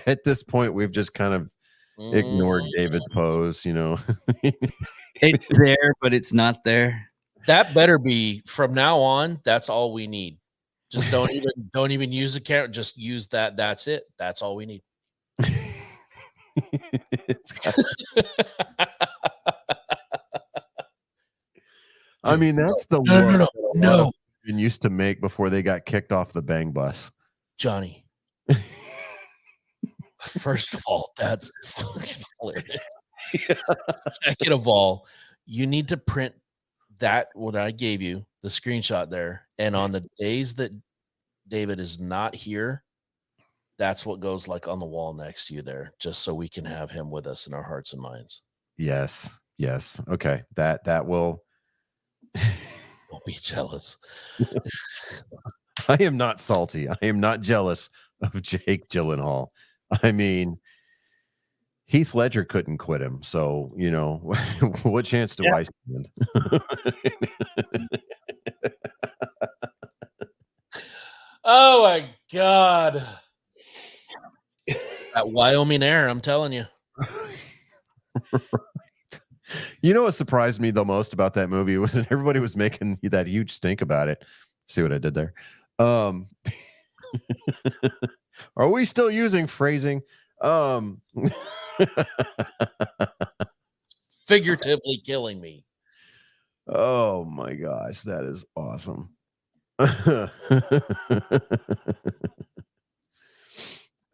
At this point, we've just kind of ignored David's pose, It's there, but it's not there. That better be from now on. That's all we need. Just don't even use the camera. Just use that. That's it. That's all we need. I mean, that's the no. Used to make before they got kicked off the Bang Bus. Johnny. First of all, that's fucking hilarious. Second of all, you need to print that what I gave you, the screenshot there, and on the days that David is not here, that's what goes like on the wall next to you there, just so we can have him with us in our hearts and minds. Yes. Okay. That will. Don't be jealous. I am not salty. I am not jealous of Jake Gyllenhaal. I mean, Heath Ledger couldn't quit him, so what chance do I stand? Oh my god, that Wyoming air! I'm telling you. You know what surprised me the most about that movie was that everybody was making that huge stink about it. See what I did there? Are we still using phrasing? Figuratively killing me. Oh my gosh, that is awesome.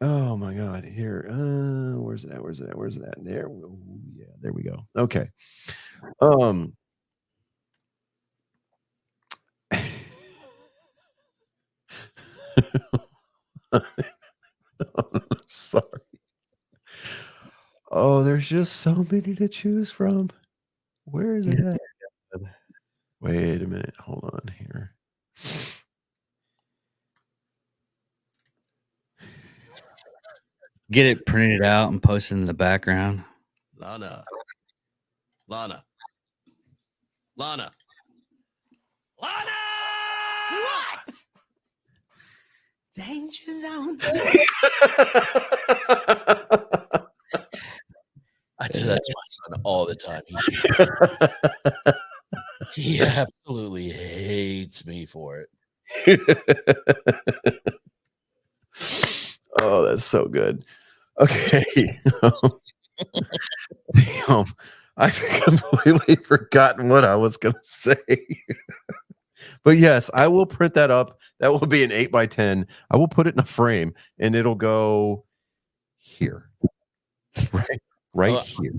Oh my God. Here. Where's it at? Where's it at? Where's it at? There. Yeah, there we go. Okay. Sorry. Oh, there's just so many to choose from. Where is it at? Wait a minute. Hold on here. Get it printed out and posted in the background. Lana. What? Danger zone. I do that to my son all the time. He absolutely hates me for it. Oh, that's so good. Okay. Damn. I've completely forgotten what I was going to say. But yes, I will print that up. That will be an 8x10. I will put it in a frame and it'll go here. Right here.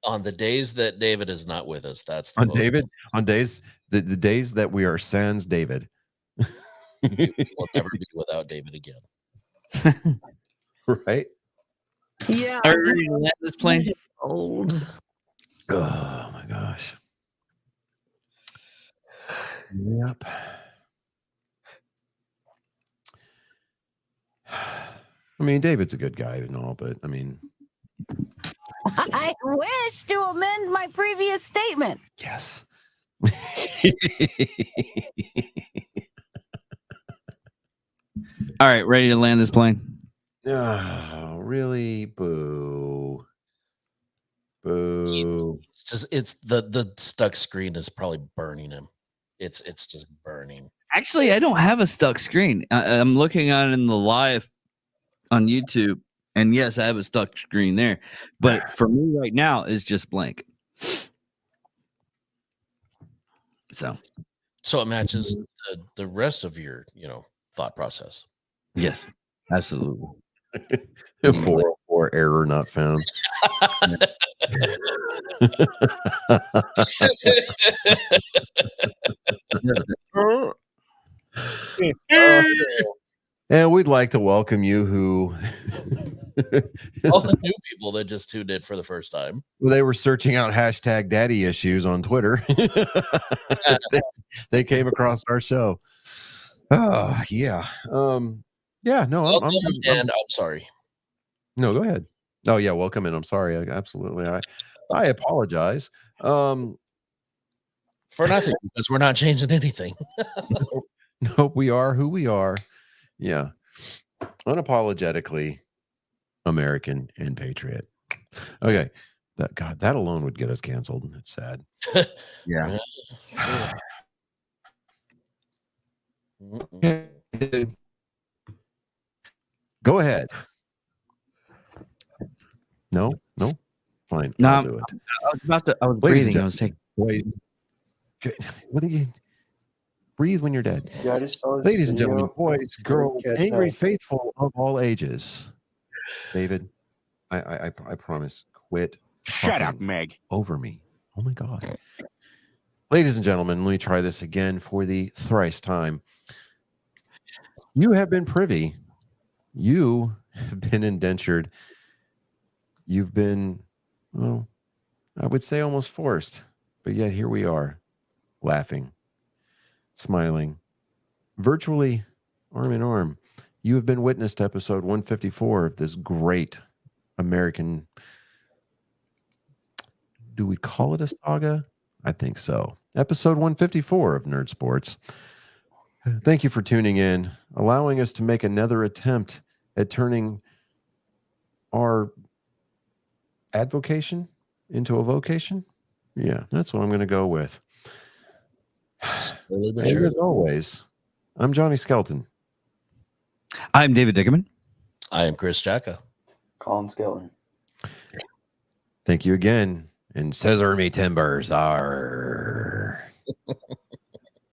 On the days that David is not with us, that's the On David, on days the days that we are sans David. We will never be without David again. Right? Yeah. Are you ready to land this plane? Old. Oh my gosh. Yep. I mean, David's a good guy and all, but I mean, I wish to amend my previous statement. yes. All right, ready to land this plane? Oh, really? Boo. Boo. It's the stuck screen is probably burning him. It's just burning. Actually, I don't have a stuck screen. I'm looking at it in the live on YouTube, and yes, I have a stuck screen there. But for me right now, it's just blank. So it matches the rest of your thought process. yes, absolutely. 404 error not found. And we'd like to welcome you who all the new people that just tuned in for the first time. They were searching out hashtag daddy issues on Twitter. they came across our show. Oh yeah. Yeah, no, I'm sorry. No, go ahead. Oh yeah, welcome in. I'm sorry. Absolutely. I apologize. For nothing, because we're not changing anything. Nope, we are who we are. Yeah. Unapologetically American and patriot. Okay. That alone would get us canceled. It's sad. Yeah. Go ahead. No. Fine. No, I'll do it. I was breathing. I was taking. Wait. What do you breathe when you're dead? Yeah, I just saw this Ladies and video. gentlemen, boys, girls, Catch angry up. faithful of all ages. David, I promise. Quit. Shut up, talking Meg. over me. Oh my God. Ladies and gentlemen, let me try this again for the thrice time. You have been privy. You have been indentured. You've been, well, I would say almost forced, but yet here we are, laughing, smiling, virtually arm in arm. You have been witness to episode 154 of this great American, do we call it a saga? I think so. Episode 154 of Nerd Sports. Thank you for tuning in, allowing us to make another attempt at turning our advocation into a vocation. Yeah, that's what I'm going to go with. Slowly but And surely. as always, I'm Johnny Skelton. I'm David Dickerman. I am Chris Jacka. Colin Skelton. Thank you again. And Cesar me timbers are.